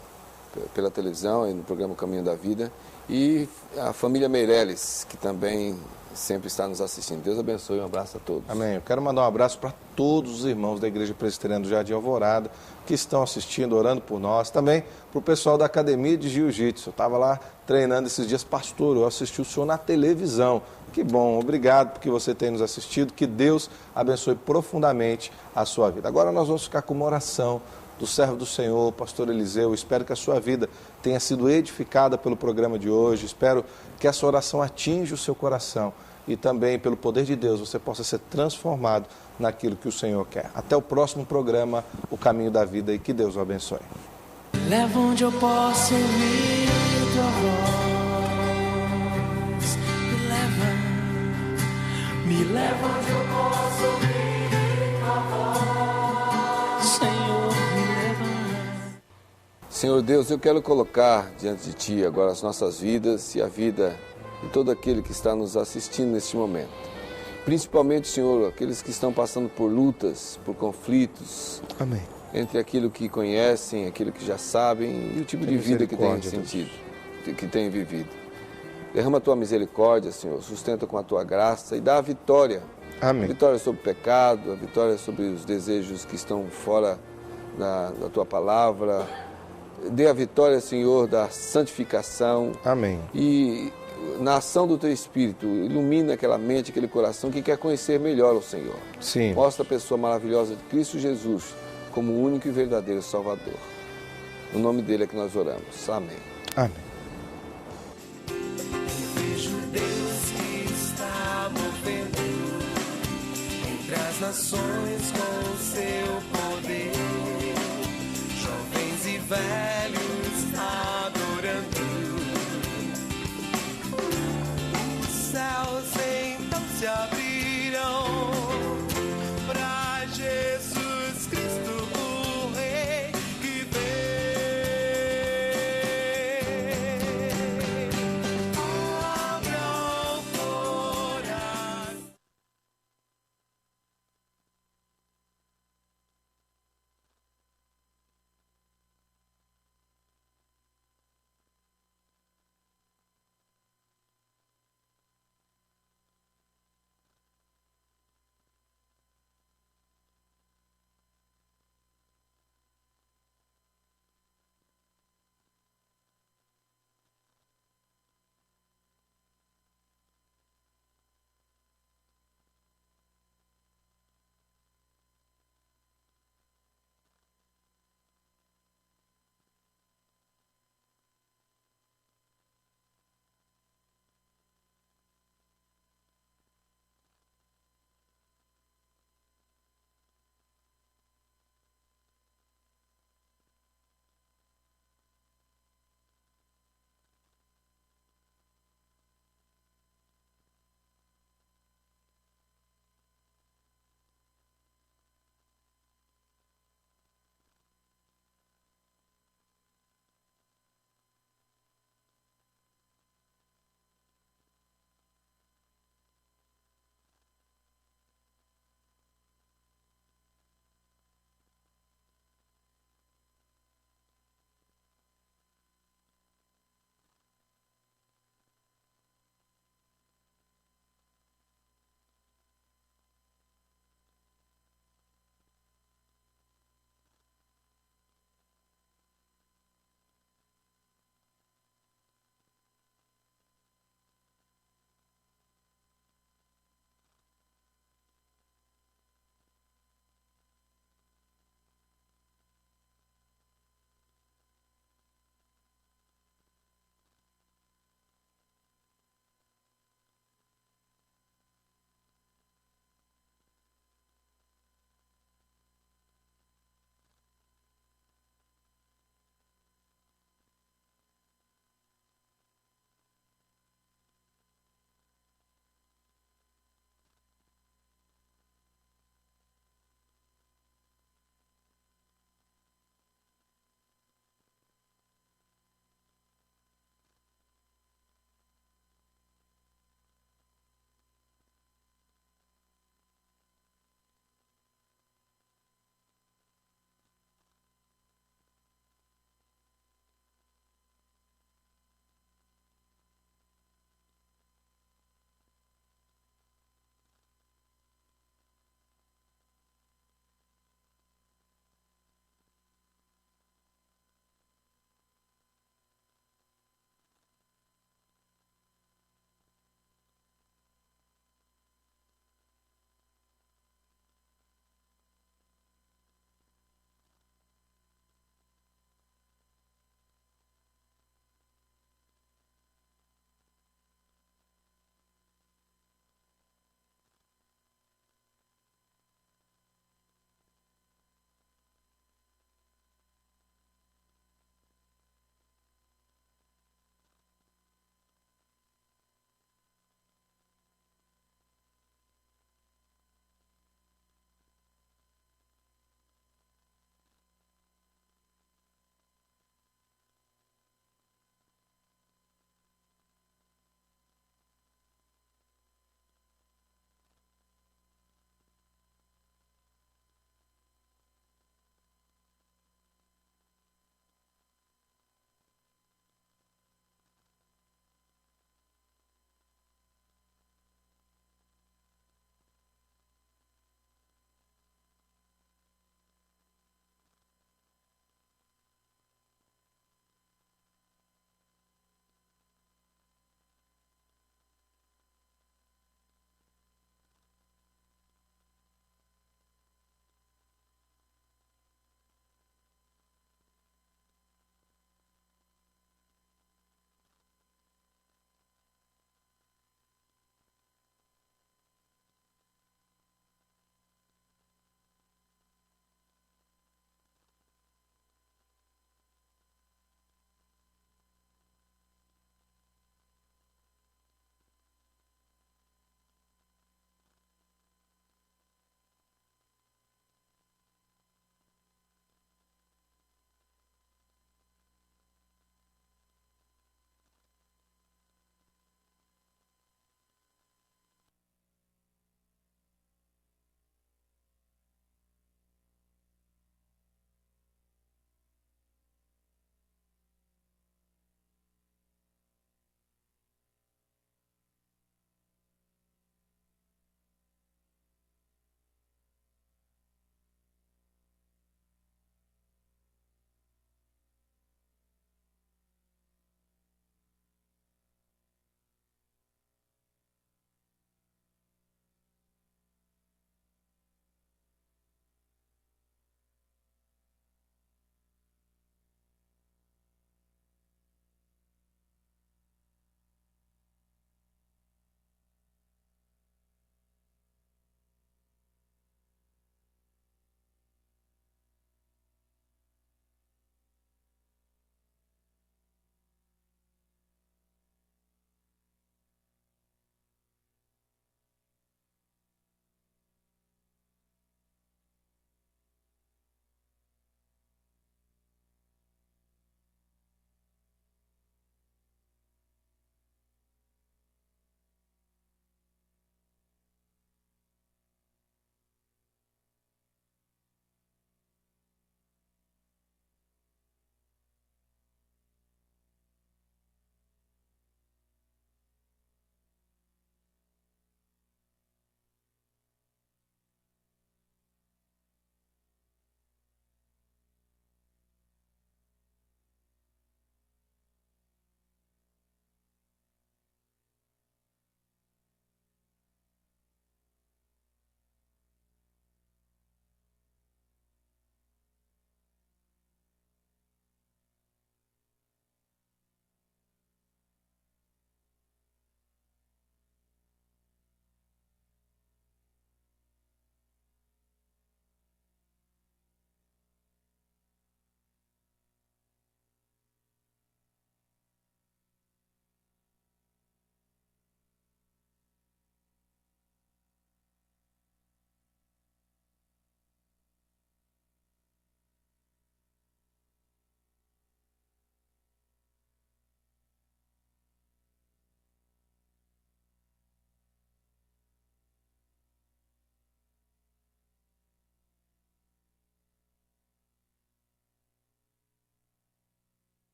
televisão e no programa Caminho da Vida. E a família Meirelles, que também sempre está nos assistindo. Deus abençoe, um abraço a todos. Amém. Eu quero mandar um abraço para todos os irmãos da Igreja Presbiteriana do Jardim Alvorada que estão assistindo, orando por nós. Também para o pessoal da Academia de Jiu-Jitsu. Eu estava lá treinando esses dias. Pastor, eu assisti o senhor na televisão. Que bom, obrigado porque você tem nos assistido. Que Deus abençoe profundamente a sua vida. Agora nós vamos ficar com uma oração do servo do Senhor, pastor Eliseu. Espero que a sua vida tenha sido edificada pelo programa de hoje. Espero que essa oração atinja o seu coração e também, pelo poder de Deus, você possa ser transformado naquilo que o Senhor quer. Até o próximo programa, O Caminho da Vida, e que Deus o abençoe. Leva onde eu posso ouvir tua voz. Me leva onde eu posso ouvir tua voz. Senhor, me leva. Senhor Deus, eu quero colocar diante de Ti agora as nossas vidas e a vida de todo aquele que está nos assistindo neste momento. Principalmente, Senhor, aqueles que estão passando por lutas, por conflitos. Amém. Entre aquilo que conhecem, aquilo que já sabem e o tipo de vida que têm sentido, que têm vivido. Derrama a Tua misericórdia, Senhor, sustenta com a Tua graça e dá a vitória. Amém. A vitória sobre o pecado, a vitória sobre os desejos que estão fora da Tua palavra. Dê a vitória, Senhor, da santificação. Amém. E na ação do Teu Espírito, ilumina aquela mente, aquele coração que quer conhecer melhor o Senhor. Sim. Mostra a pessoa maravilhosa de Cristo Jesus como o único e verdadeiro Salvador. No nome dele é que nós oramos. Amém. Amém. Vejo Deus que está movendo entre as nações com o seu poder. Jovens e velhos adorando. Os céus então se abriram